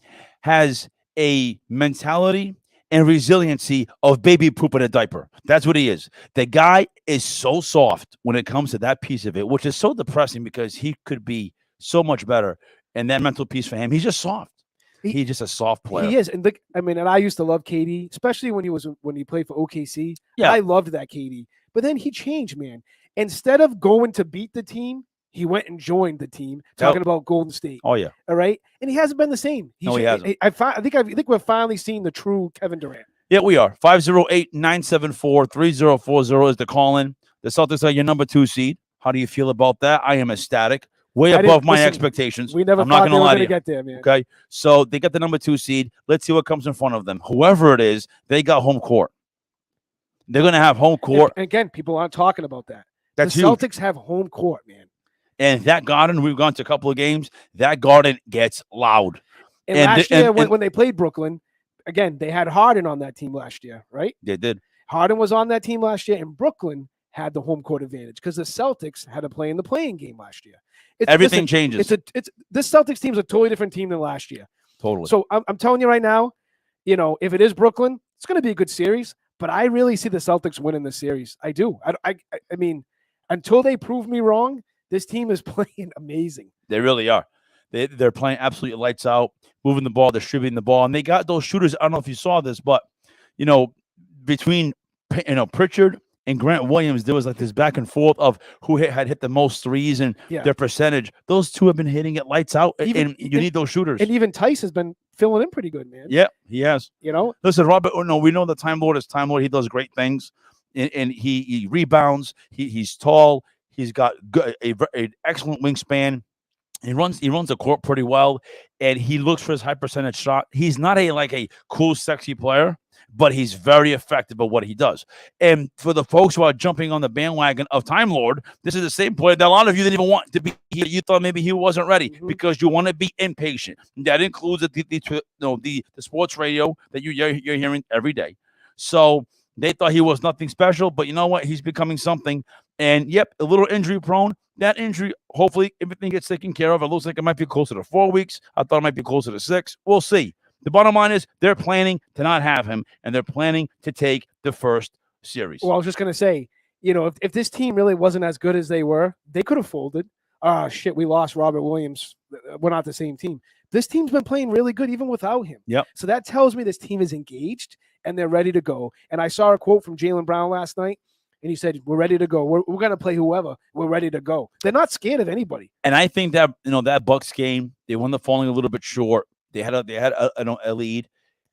has a mentality and resiliency of baby poop in a diaper. That's what he is. The guy is so soft when it comes to that piece of it, which is so depressing because he could be so much better. And that mental piece for him, he's just soft. He's just a soft player. He is. And and I used to love KD, especially when he played for OKC. Yeah. I loved that KD. But then he changed, man. Instead of going to beat the team, he went and joined the team, talking about Golden State. Oh, yeah. All right? And he hasn't been the same. He hasn't. I think we're finally seeing the true Kevin Durant. Yeah, we are. 508-974-3040 is the call-in. The Celtics are your number 2 seed. How do you feel about that? I am ecstatic. Way above my expectations. We never I'm thought not they were lie going to to get there, man. Okay? So they got the number 2 seed. Let's see what comes in front of them. Whoever it is, they got home court. They're going to have home court. And again, people aren't talking about that. That's the huge. Celtics have home court, man. And that garden, we've gone to a couple of games, that garden gets loud. And last year, when they played Brooklyn, again, they had Harden on that team last year, right? They did. Harden was on that team last year, and Brooklyn had the home court advantage because the Celtics had to play in the playing game last year. Everything changes. This Celtics team is a totally different team than last year. Totally. So I'm telling you right now, if it is Brooklyn, it's going to be a good series. But I really see the Celtics winning the series. I do. I mean, until they prove me wrong, this team is playing amazing. They really are. They're playing absolutely lights out, moving the ball, distributing the ball, and they got those shooters. I don't know if you saw this, but between Pritchard and Grant Williams, there was like this back and forth of who had hit the most threes and their percentage. Those two have been hitting it lights out, and you need those shooters. And even Tice has been filling in pretty good, man. Yeah, he has. Listen, Robert. We know the Time Lord is Time Lord. He does great things, and he rebounds. He's tall. He's got an excellent wingspan. He runs the court pretty well, and he looks for his high percentage shot. He's not a cool, sexy player, but he's very effective at what he does. And for the folks who are jumping on the bandwagon of Time Lord, this is the same player that a lot of you didn't even want to be here. You thought maybe he wasn't ready because you want to be impatient. That includes the sports radio that you're hearing every day. So they thought he was nothing special, but you know what? He's becoming something. And yep, a little injury prone. That injury, hopefully, everything gets taken care of. It looks like it might be closer to 4 weeks. I thought it might be closer to 6. We'll see. The bottom line is they're planning to not have him, and they're planning to take the first series. Well, I was just going to say, if this team really wasn't as good as they were, they could have folded. Shit, we lost Robert Williams. We're not the same team. This team's been playing really good even without him. Yep. So that tells me this team is engaged, and they're ready to go. And I saw a quote from Jaylen Brown last night. And he said, we're ready to go. We're going to play whoever. We're ready to go. They're not scared of anybody. And I think that, that Bucks game, they wound up falling a little bit short. They had a lead.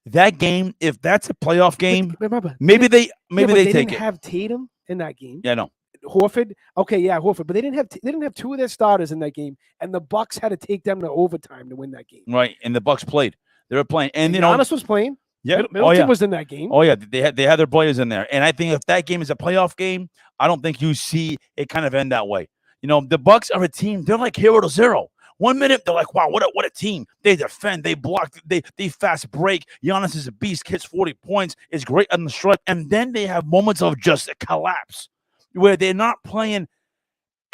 That game, if that's a playoff game, remember, maybe they take it. They didn't have Tatum in that game. Yeah, no. Horford. Okay, yeah, Horford. But they didn't have two of their starters in that game. And the Bucks had to take them to overtime to win that game. Right. And the Bucks played. They were playing. And Giannis was playing. Yeah, Middleton was in that game. Oh yeah, they had their players in there, and I think if that game is a playoff game, I don't think you see it kind of end that way. The Bucks are a team; they're like 0 to 0. 1 minute they're like, wow, what a team! They defend, they block, they fast break. Giannis is a beast, hits 40 points, is great on the stretch, and then they have moments of just a collapse where they're not playing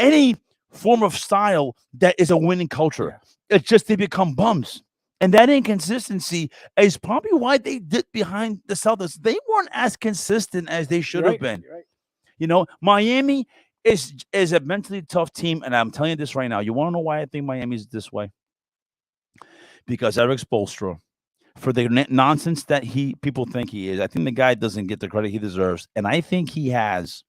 any form of style that is a winning culture. Yeah. It's just they become bums. And that inconsistency is probably why they dipped behind the Celtics. They weren't as consistent as they should have been. Right. Miami is a mentally tough team, and I'm telling you this right now. You want to know why I think Miami's this way? Because Eric Spoelstra, for the nonsense that people think he is, I think the guy doesn't get the credit he deserves, and I think he's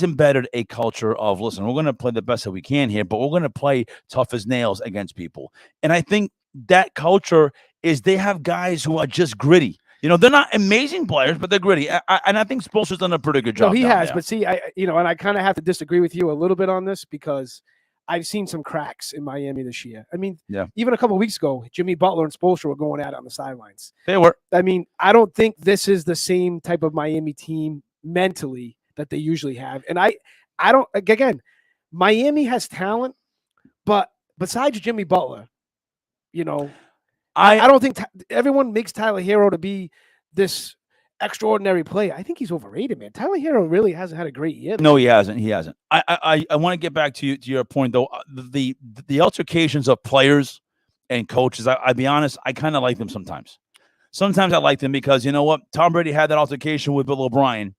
embedded a culture of, listen, we're going to play the best that we can here, but we're going to play tough as nails against people. And I think that culture is they have guys who are just gritty. They're not amazing players, but they're gritty. And I think Spoelstra's done a pretty good job. No, he has. There. But see, and I kind of have to disagree with you a little bit on this because I've seen some cracks in Miami this year. I mean, even a couple of weeks ago, Jimmy Butler and Spoelstra were going at it on the sidelines. They were. I mean, I don't think this is the same type of Miami team mentally that they usually have. And I don't, again, Miami has talent, but besides Jimmy Butler, I don't think everyone makes Tyler Hero to be this extraordinary player. I think he's overrated, man. Tyler Hero really hasn't had a great year. No, he hasn't. I want to get back to your point, though. The altercations of players and coaches, I'll be honest, I kind of like them sometimes. Sometimes I like them because, you know what? Tom Brady had that altercation with Bill O'Brien,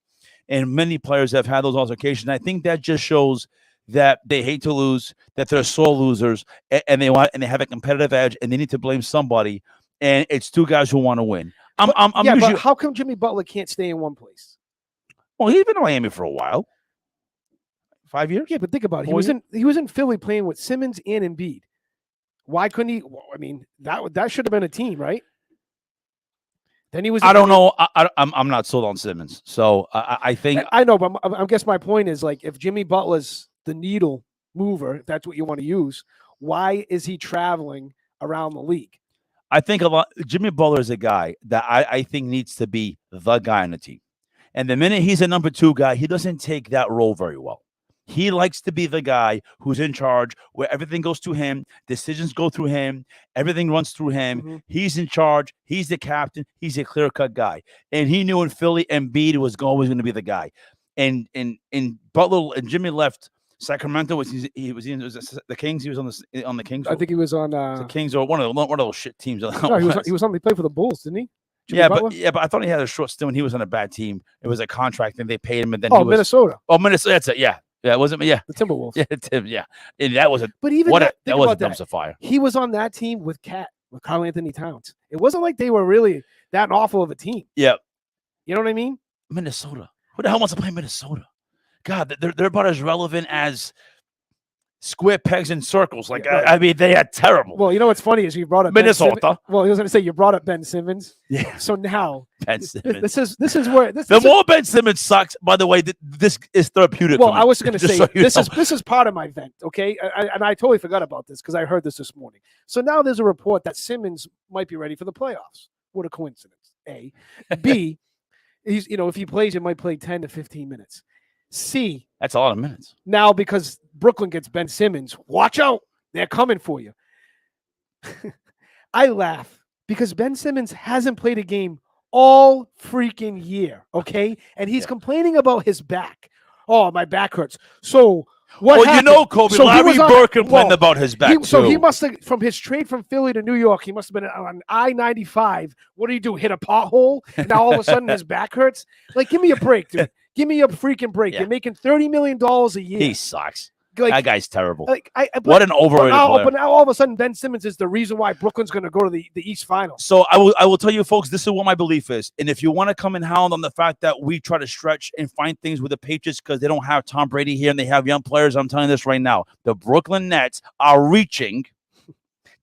and many players have had those altercations. I think that just shows that they hate to lose, that they're sore losers, and they have a competitive edge, and they need to blame somebody. And it's two guys who want to win. But how come Jimmy Butler can't stay in one place? Well, he's been in Miami for a while. 5 years? Yeah, but think about it. He was in Philly playing with Simmons and Embiid. Why couldn't he? Well, I mean, that should have been a team, right? Then he was. I don't know. I'm not sold on Simmons, so I think I know, but I guess my point is, like, if Jimmy Butler's the needle mover, if that's what you want to use, why is he traveling around the league? I think Jimmy Butler is a guy that I think needs to be the guy on the team. And the minute he's a number 2 guy, he doesn't take that role very well. He likes to be the guy who's in charge, where everything goes to him, decisions go through him, everything runs through him. Mm-hmm. He's in charge. He's the captain. He's a clear-cut guy. And he knew in Philly, Embiid was always going to be the guy. And Butler and Jimmy left Sacramento. He was the Kings. He was on the Kings. I think he was on the Kings or one of those shit teams. No, he played for the Bulls, didn't he? Jimmy Butler? But I thought he had a short stint when he was on a bad team. It was a contract, and they paid him, and then Minnesota. Oh, Minnesota. That's it. Yeah, it wasn't. Yeah, the Timberwolves. Yeah, and that was a. But even that was a dumpster fire. He was on that team with Karl Anthony Towns. It wasn't like they were really that awful of a team. Yeah, you know what I mean. Minnesota. Who the hell wants to play Minnesota? God, they're about as relevant as square pegs in circles. Like, I mean, they are terrible. Well, you know what's funny is you brought up Minnesota. Well, I was going to say you brought up Ben Simmons. Yeah. So now Ben Simmons. This is where more Ben Simmons sucks. By the way, this is therapeutic. Well, I was going to say so this is part of my vent. Okay, and I totally forgot about this because I heard this morning. So now there's a report that Simmons might be ready for the playoffs. What a coincidence! A. B, he's if he plays, he might play 10 to 15 minutes. C, That's a lot of minutes. now because Brooklyn gets Ben Simmons, watch out. They're coming for you. I laugh because Ben Simmons hasn't played a game all freaking year, okay? And he's complaining about his back. Oh, my back hurts. So what happened? Kobe, So he Larry was on- Bird complained about his back too. So he must have, from his trade from Philly to New York, he must have been on I-95. What do you do? Hit a pothole? And now all of a sudden his back hurts? Like, give me a break, dude. Give me a freaking break. Yeah. You're making $30 million a year. He sucks. Like, That guy's terrible. What an overrated player. But now all of a sudden Ben Simmons is the reason why Brooklyn's going to go to the East Finals. So I will tell you, folks, this is what my belief is. And if you want to come and hound on the fact that we try to stretch and find things with the Patriots because they don't have Tom Brady here and they have young players, I'm telling you this right now. The Brooklyn Nets are reaching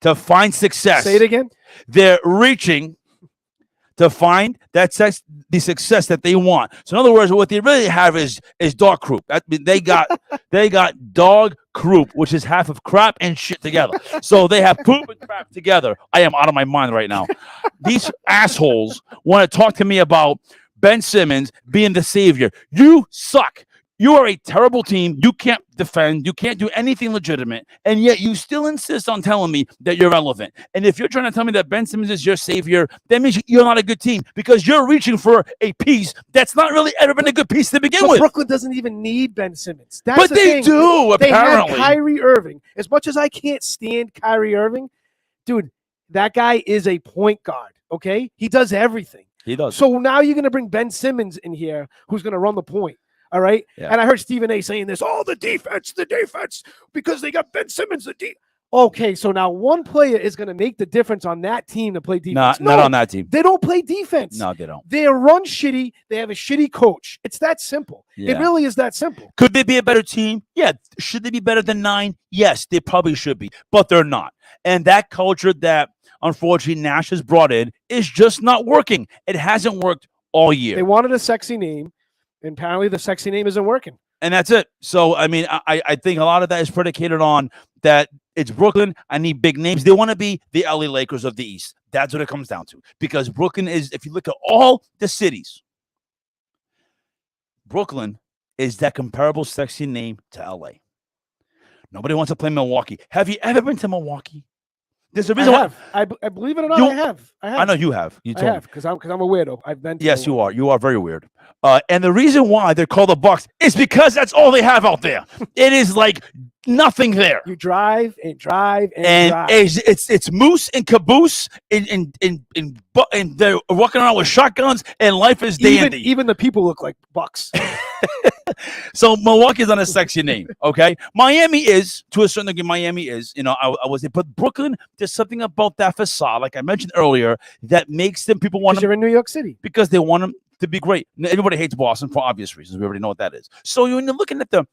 to find success. Say it again. They're reaching to find the success that they want. So in other words, what they really have is dog croup. They got dog croup, which is half of crap and shit together. So they have poop and crap together. I am out of my mind right now. These assholes want to talk to me about Ben Simmons being the savior. You suck. You are a terrible team. You can't defend. You can't do anything legitimate. And yet you still insist on telling me that you're relevant. And if you're trying to tell me that Ben Simmons is your savior, that means you're not a good team because you're reaching for a piece that's not really ever been a good piece to begin with. Brooklyn doesn't even need Ben Simmons. But they do, They apparently. have Kyrie Irving. As much as I can't stand Kyrie Irving, dude, that guy is a point guard, okay? He does everything. He does. So now you're going to bring Ben Simmons in here who's going to run the point. All right. Yeah. And I heard Stephen A saying this, the defense, because they got Ben Simmons. Okay, so now one player is going to make the difference on that team to play defense. Not on that team. They don't play defense. No, they don't. They're run shitty. They have a shitty coach. It's that simple. Yeah. It really is that simple. Could they be a better team? Yeah. Should they be better than 9? Yes, they probably should be, but they're not. And that culture that, unfortunately, Nash has brought in is just not working. It hasn't worked all year. They wanted a sexy name. And apparently the sexy name isn't working. And that's it. So, I mean, I think a lot of that is predicated on that it's Brooklyn. I need big names. They want to be the LA Lakers of the East. That's what it comes down to. Because Brooklyn is, if you look at all the cities, Brooklyn is that comparable sexy name to LA. Nobody wants to play Milwaukee. Have you ever been to Milwaukee? There's a reason why. I believe it or not, I have. I know you have. You told me. because I'm a weirdo. I've been to Yes, you are. You are very weird. And the reason why they're called the Bucks is because that's all they have out there. It is like nothing there. You drive and drive it's moose and caboose and they're walking around with shotguns and life is dandy. Even the people look like bucks. So Milwaukee's not a sexy name, okay? Miami is, to a certain degree, Miami is, I was there. But Brooklyn, there's something about that facade, like I mentioned earlier, that makes them people want Because you're in New York City. because they want them to be great. Everybody hates Boston for obvious reasons. We already know what that is. So when you're looking at the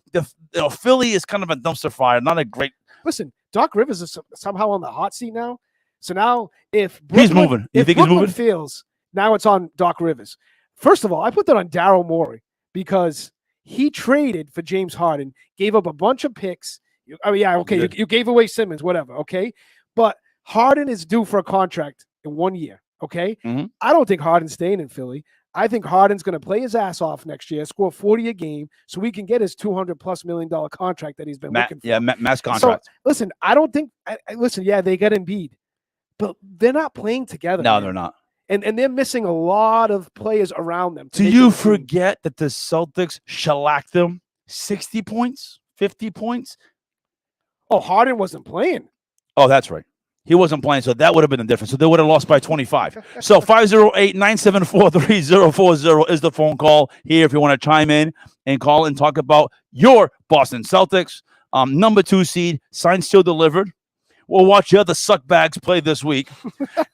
Philly is kind of a dumpster fire, not a great. Listen, Doc Rivers is somehow on the hot seat now. So now if He's moving. You think he's moving? fails, now it's on Doc Rivers. First of all, I put that on Daryl Morey because he traded for James Harden, gave up a bunch of picks. You gave away Simmons, whatever, okay? But Harden is due for a contract in 1 year, okay? Mm-hmm. I don't think Harden's staying in Philly. I think Harden's going to play his ass off next year, score 40 a game, so we can get his $200+ million contract that he's been looking for. Yeah, mass contract. So, listen, I don't think – they got Embiid, but they're not playing together. No, man. they're not. And they're missing a lot of players around them. Do you forget that the Celtics shellacked them 60 points, 50 points? Oh, Harden wasn't playing. Oh, that's right. He wasn't playing, so that would have been the difference. So they would have lost by 25. So 508-974-3040 is the phone call here if you want to chime in and call and talk about your Boston Celtics. Number 2 seed, signed, still delivered. We'll watch the other suckbags play this week,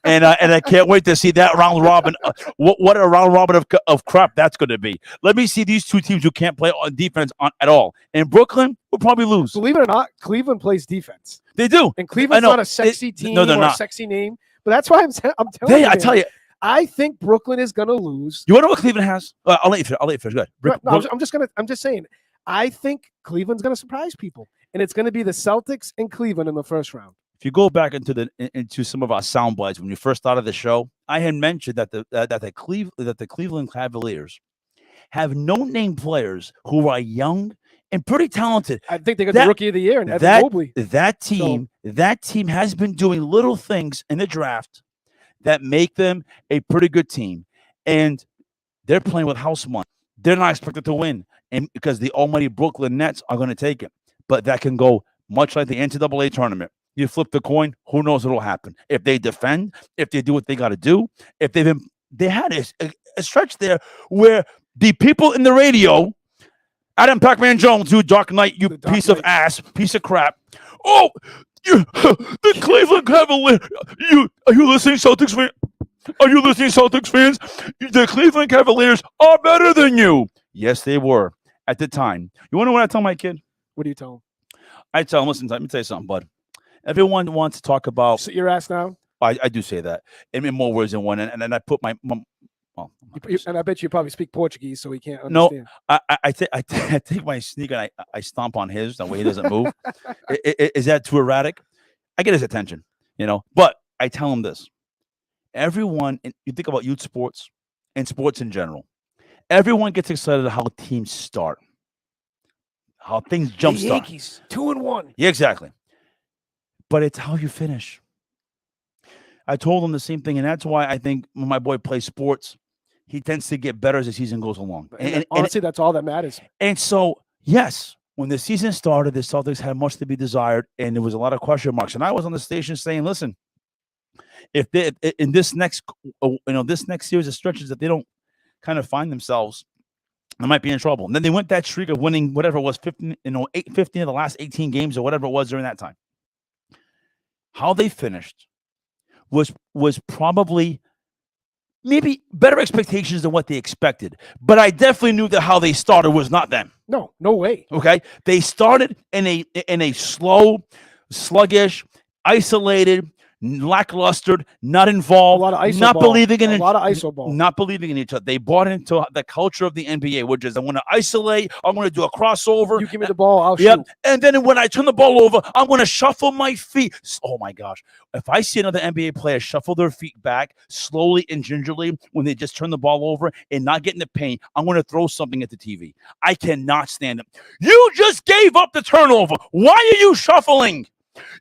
and I can't wait to see that round robin. What a round robin of crap that's going to be. Let me see these two teams who can't play on defense at all. And Brooklyn will probably lose. Believe it or not, Cleveland plays defense. They do. And Cleveland's not a sexy team no, they're or not. a sexy name, but that's why I'm telling you. I tell you. I think Brooklyn is going to lose. You want to know what Cleveland has? I'll let you finish. Go ahead. I'm just saying. I think Cleveland's going to surprise people, and it's going to be the Celtics and Cleveland in the first round. if you go back into some of our sound bites when you first started the show, I had mentioned that the Cleveland Cavaliers have no-name players who are young and pretty talented. I think they got the rookie of the year in Evan Mobley. That team has been doing little things in the draft that make them a pretty good team, and they're playing with house money. They're not expected to win, and because the almighty Brooklyn Nets are going to take it, but that can go much like the NCAA tournament. You flip the coin, who knows what will happen? If they defend, if they do what they got to do, if they had a stretch there where the people in the radio, Adam Pac-Man Jones, you Dark Knight, you piece of ass, piece of crap. Oh, the Cleveland Cavaliers. Are you listening, Celtics fans? Are you listening, Celtics fans? The Cleveland Cavaliers are better than you. Yes, they were at the time. You want to know what I tell my kid? What do you tell him? I tell him, listen, let me tell you something, bud. Everyone wants to talk about. Sit your ass down. I do say that in more words than one, and then I put my. And I bet you probably speak Portuguese, so he can't understand. No, I take my sneaker and I stomp on his the way he doesn't move. Is that too erratic? I get his attention, But I tell him this: everyone, you think about youth sports and sports in general. Everyone gets excited how teams start, how things jumpstart. The Yankees 2-1. Yeah, exactly. But it's how you finish. I told him the same thing, and that's why I think when my boy plays sports, he tends to get better as the season goes along. And honestly, that's all that matters. And so, yes, when the season started, the Celtics had much to be desired, and there was a lot of question marks. And I was on the station saying, "Listen, if they in this next series of stretches that they don't kind of find themselves, they might be in trouble." And then they went that streak of winning whatever it was, 15 of the last 18 games or whatever it was during that time. How they finished was probably maybe better expectations than what they expected. But I definitely knew that how they started was not them. No way. Okay? They started in a slow, sluggish, isolated, lackluster, not involved, a lot of ISO not ball. believing in a lot of ISO ball. Not believing in each other. They bought into the culture of the NBA, which is I'm going to isolate, I'm going to do a crossover. You give me the ball, I'll shoot. And then when I turn the ball over, I'm going to shuffle my feet. Oh my gosh. If I see another NBA player shuffle their feet back slowly and gingerly when they just turn the ball over and not get in the paint, I'm going to throw something at the TV. I cannot stand it. You just gave up the turnover. Why are you shuffling?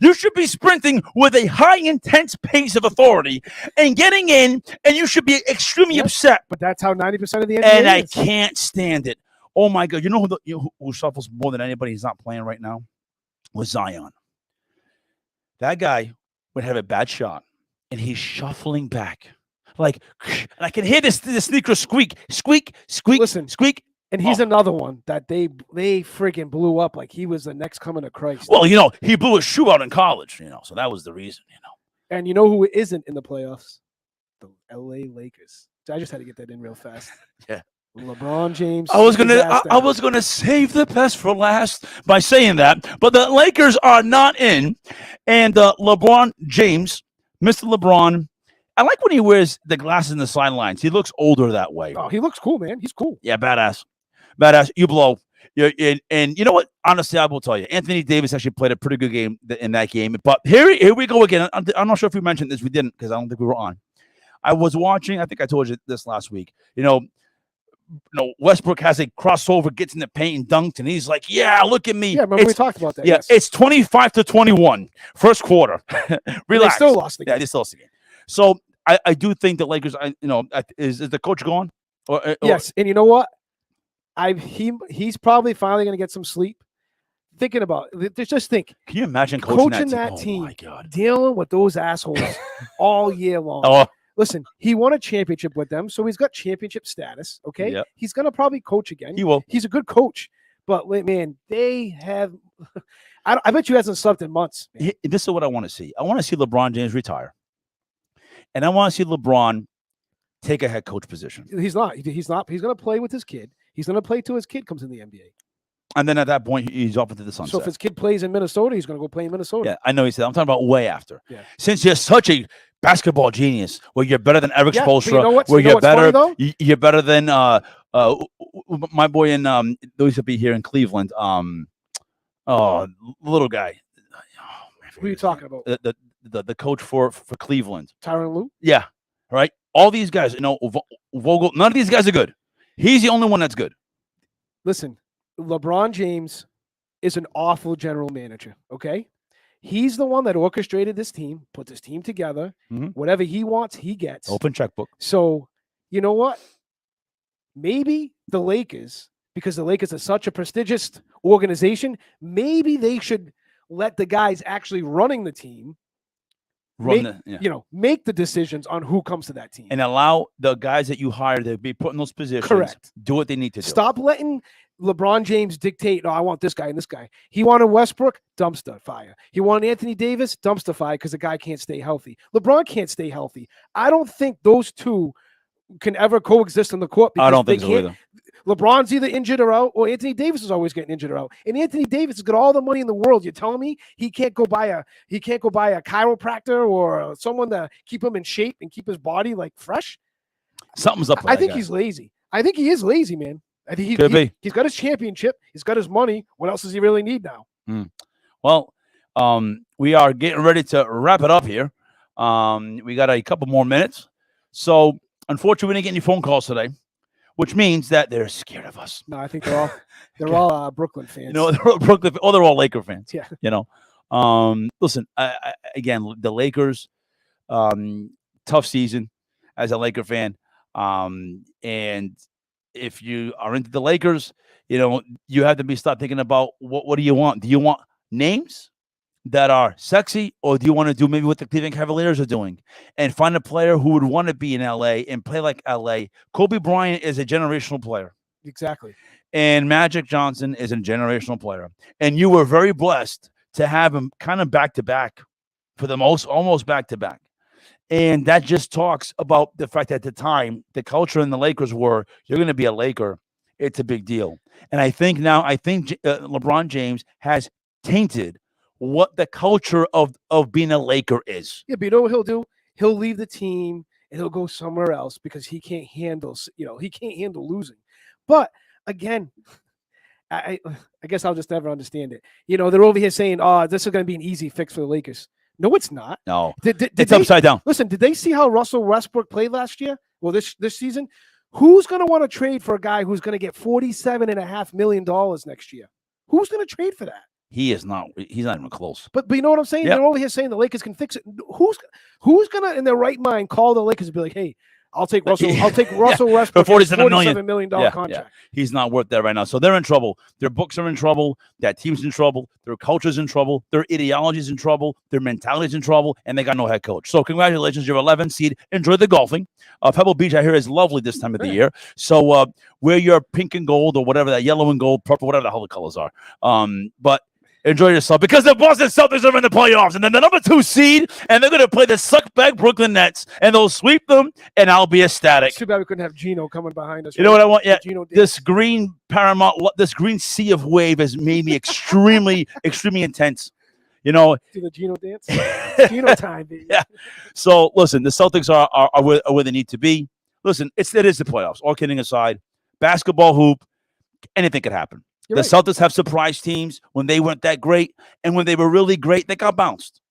You should be sprinting with a high, intense pace of authority and getting in, and you should be extremely upset. But that's how 90% of the NBA and is. I can't stand it. Oh, my God. You know who shuffles more than anybody who's not playing right now? Was Zion. That guy would have a bad shot, and he's shuffling back. And I can hear the sneaker squeak, squeak, squeak, Listen, squeak. And he's another one that they freaking blew up like he was the next coming of Christ. Well, he blew his shoe out in college, so that was the reason, And you know who isn't in the playoffs? The LA Lakers. I just had to get that in real fast. Yeah. LeBron James. I was gonna save the best for last by saying that, but the Lakers are not in, and LeBron James, Mr. LeBron. I like when he wears the glasses in the sidelines. He looks older that way. Oh, he looks cool, man. He's cool. Yeah, badass. You blow. And you know what? Honestly, I will tell you, Anthony Davis actually played a pretty good game in that game. But here we go again. I'm not sure if we mentioned this. We didn't because I don't think we were on. I was watching. I think I told you this last week. Westbrook has a crossover, gets in the paint and dunks, and he's like, "Yeah, look at me." Yeah, remember we talked about that. Yeah, yes. It's 25-21, first quarter. Relax. They still lost the game. Yeah, they still lost the game. So I do think the Lakers. Is the coach gone? Yes, and you know what? He's probably finally going to get some sleep. Thinking about it, just think. Can you imagine coaching that team? Oh my God. Dealing with those assholes all year long. Oh. Listen, he won a championship with them, so he's got championship status. Okay, yep. He's going to probably coach again. He will. He's a good coach, but man, they have. I bet you hasn't slept in months. This is what I want to see. I want to see LeBron James retire, and I want to see LeBron take a head coach position. He's not. He's not. He's going to play with his kid. He's going to play till his kid comes in the NBA. And then at that point, he's off into the sunset. So if his kid plays in Minnesota, he's going to go play in Minnesota. Yeah, I know he said. I'm talking about way after. Yeah. Since you're such a basketball genius, where you're better than Eric Spoelstra, you know where you're better, funny, you're better than my boy in they used to be here in Cleveland. Little guy. Oh man, Who are you talking about? The coach for Cleveland. Tyronn Lue? Yeah, right. All these guys, Vogel. None of these guys are good. He's the only one that's good. Listen, LeBron James is an awful general manager. Okay, he's the one that orchestrated this team, put this team together. Mhm. Whatever he wants, he gets. Open checkbook. So you know what? Maybe the Lakers, because the Lakers are such a prestigious organization, maybe they should let the guys actually running the team make the decisions on who comes to that team. And allow the guys that you hire to be put in those positions. Correct. Do what they need to do. Stop letting LeBron James dictate, I want this guy and this guy. He wanted Westbrook, dumpster fire. He wanted Anthony Davis, dumpster fire, because the guy can't stay healthy. LeBron can't stay healthy. I don't think those two can ever coexist on the court. I don't think so either. LeBron's either injured or out, or Anthony Davis is always getting injured or out. And Anthony Davis has got all the money in the world. You're telling me he can't go buy a chiropractor or someone to keep him in shape and keep his body like fresh? Something's up with I that think guy. he's lazy. I think he is lazy, man. I think he's got his championship. He's got his money. What else does he really need now? Well, we are getting ready to wrap it up here. We got a couple more minutes. So, unfortunately, we didn't get any phone calls today, which means that they're scared of us. No, I think they're all Brooklyn fans. They're all Brooklyn. Oh, they're all Laker fans. Yeah. Listen, again, the Lakers, tough season as a Laker fan. And if you are into the Lakers, you have to start thinking about what do you want? Do you want names that are sexy, or do you want to do maybe what the Cleveland Cavaliers are doing and find a player who would want to be in LA and play like LA? Kobe Bryant is a generational player. Exactly. And Magic Johnson is a generational player. And you were very blessed to have him kind of back to back for the almost back to back. And that just talks about the fact that at the time, the culture in the Lakers were, you're going to be a Laker. It's a big deal. And I think LeBron James has tainted what the culture of being a Laker is. Yeah, but you know what he'll do? He'll leave the team and he'll go somewhere else because he can't handle losing. But again, I guess I'll just never understand it. They're over here saying, this is going to be an easy fix for the Lakers. No, it's not. No, it's upside down. Listen, did they see how Russell Westbrook played last year? Well, this season? Who's going to want to trade for a guy who's going to get $47.5 million next year? Who's going to trade for that? He's not even close. But you know what I'm saying? Yep. They're over here saying the Lakers can fix it. Who's gonna in their right mind call the Lakers and be like, hey, I'll take Russell Westbrook for $47 million contract. Yeah. He's not worth that right now. So they're in trouble. Their books are in trouble. That team's in trouble. Their culture's in trouble. Their ideology's in trouble. Their mentality's in trouble. And they got no head coach. So congratulations, you're 11 seed. Enjoy the golfing. Pebble Beach, I hear, is lovely this time of the year. So wear your pink and gold or whatever, that yellow and gold, purple, whatever the hell the colors are. But enjoy yourself, because the Boston Celtics are in the playoffs, and then the number 2 seed, and they're going to play the suckbag Brooklyn Nets, and they'll sweep them, and I'll be ecstatic. It's too bad we couldn't have Gino coming behind us. You know what I want? Yeah, Gino this green this green sea of wave has made me extremely, extremely intense. Do the Gino dance? Gino time, baby. Yeah. So listen, the Celtics are where they need to be. Listen, it is the playoffs. All kidding aside, basketball hoop, anything could happen. The Celtics have surprise teams when they weren't that great, and when they were really great, they got bounced.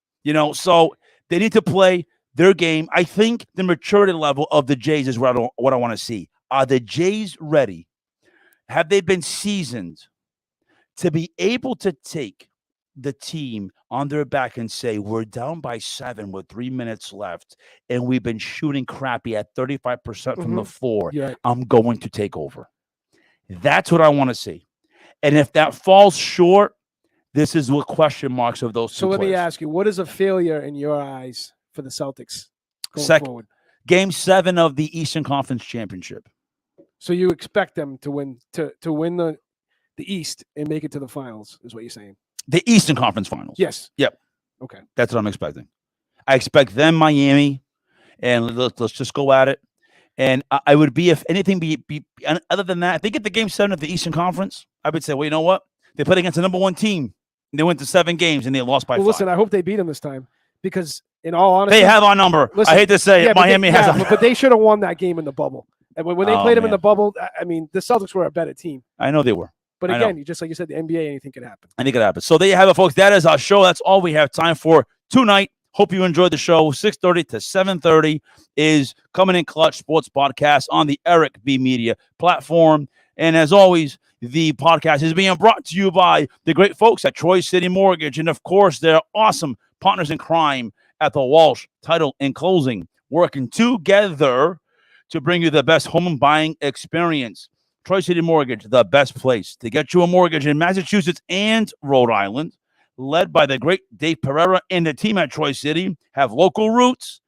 So they need to play their game. I think the maturity level of the Jays is what I want to see. Are the Jays ready? Have they been seasoned to be able to take the team on their back and say, we're down by 7 with 3 minutes left, and we've been shooting crappy at 35% from the floor. Yeah. I'm going to take over. That's what I want to see. And if that falls short, this is what question marks of those two. So let players. me ask you, what is a failure in your eyes for the Celtics going forward? Game 7 of the Eastern Conference Championship. So you expect them to win the East and make it to the finals, is what you're saying? The Eastern Conference Finals. Yes. Yep. Okay. That's what I'm expecting. I expect them, Miami, and let's just go at it. And I would be, if anything, be other than that, if they get the Game 7 of the Eastern Conference, I would say, well, you know what? They played against the number 1 team. And they went to 7 games, and they lost by 5. Listen, I hope they beat them this time, because in all honesty, they have our number. Listen, I hate to say it, Miami has our but they should have won that game in the bubble. And when they played them in the bubble, I mean, the Celtics were a better team. I know they were. But I know. again, just like you said, the NBA, anything could happen. I think it happens. So there you have it, folks. That is our show. That's all we have time for tonight. Hope you enjoyed the show. 6:30 to 7:30 is Coming In Clutch Sports Podcast on the Eric B Media platform. And as always, the podcast is being brought to you by the great folks at Troy City Mortgage. And of course, their awesome partners in crime at the Walsh Title and Closing, working together to bring you the best home buying experience. Troy City Mortgage, the best place to get you a mortgage in Massachusetts and Rhode Island, led by the great Dave Pereira and the team at Troy City, have local roots,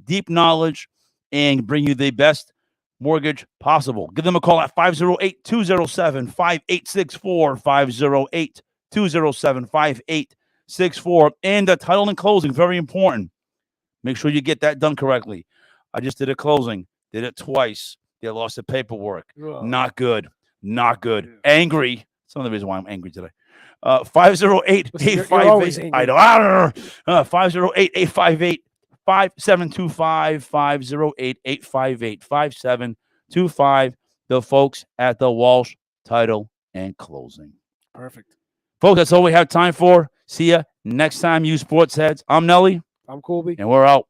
deep knowledge, and bring you the best mortgage possible. Give them a call at 508-207-5864, 508-207-5864. And the title and closing, very important. Make sure you get that done correctly. I just did a closing, did it twice. They lost the paperwork. Whoa. Not good. Not good. Yeah. Angry. Some of the reason why I'm angry today. 508-858. I don't know. 508-858-5725. 508-858-5725. The folks at the Walsh Title and Closing. Perfect. Folks, that's all we have time for. See ya next time, you sports heads. I'm Nelly. I'm Colby. And we're out.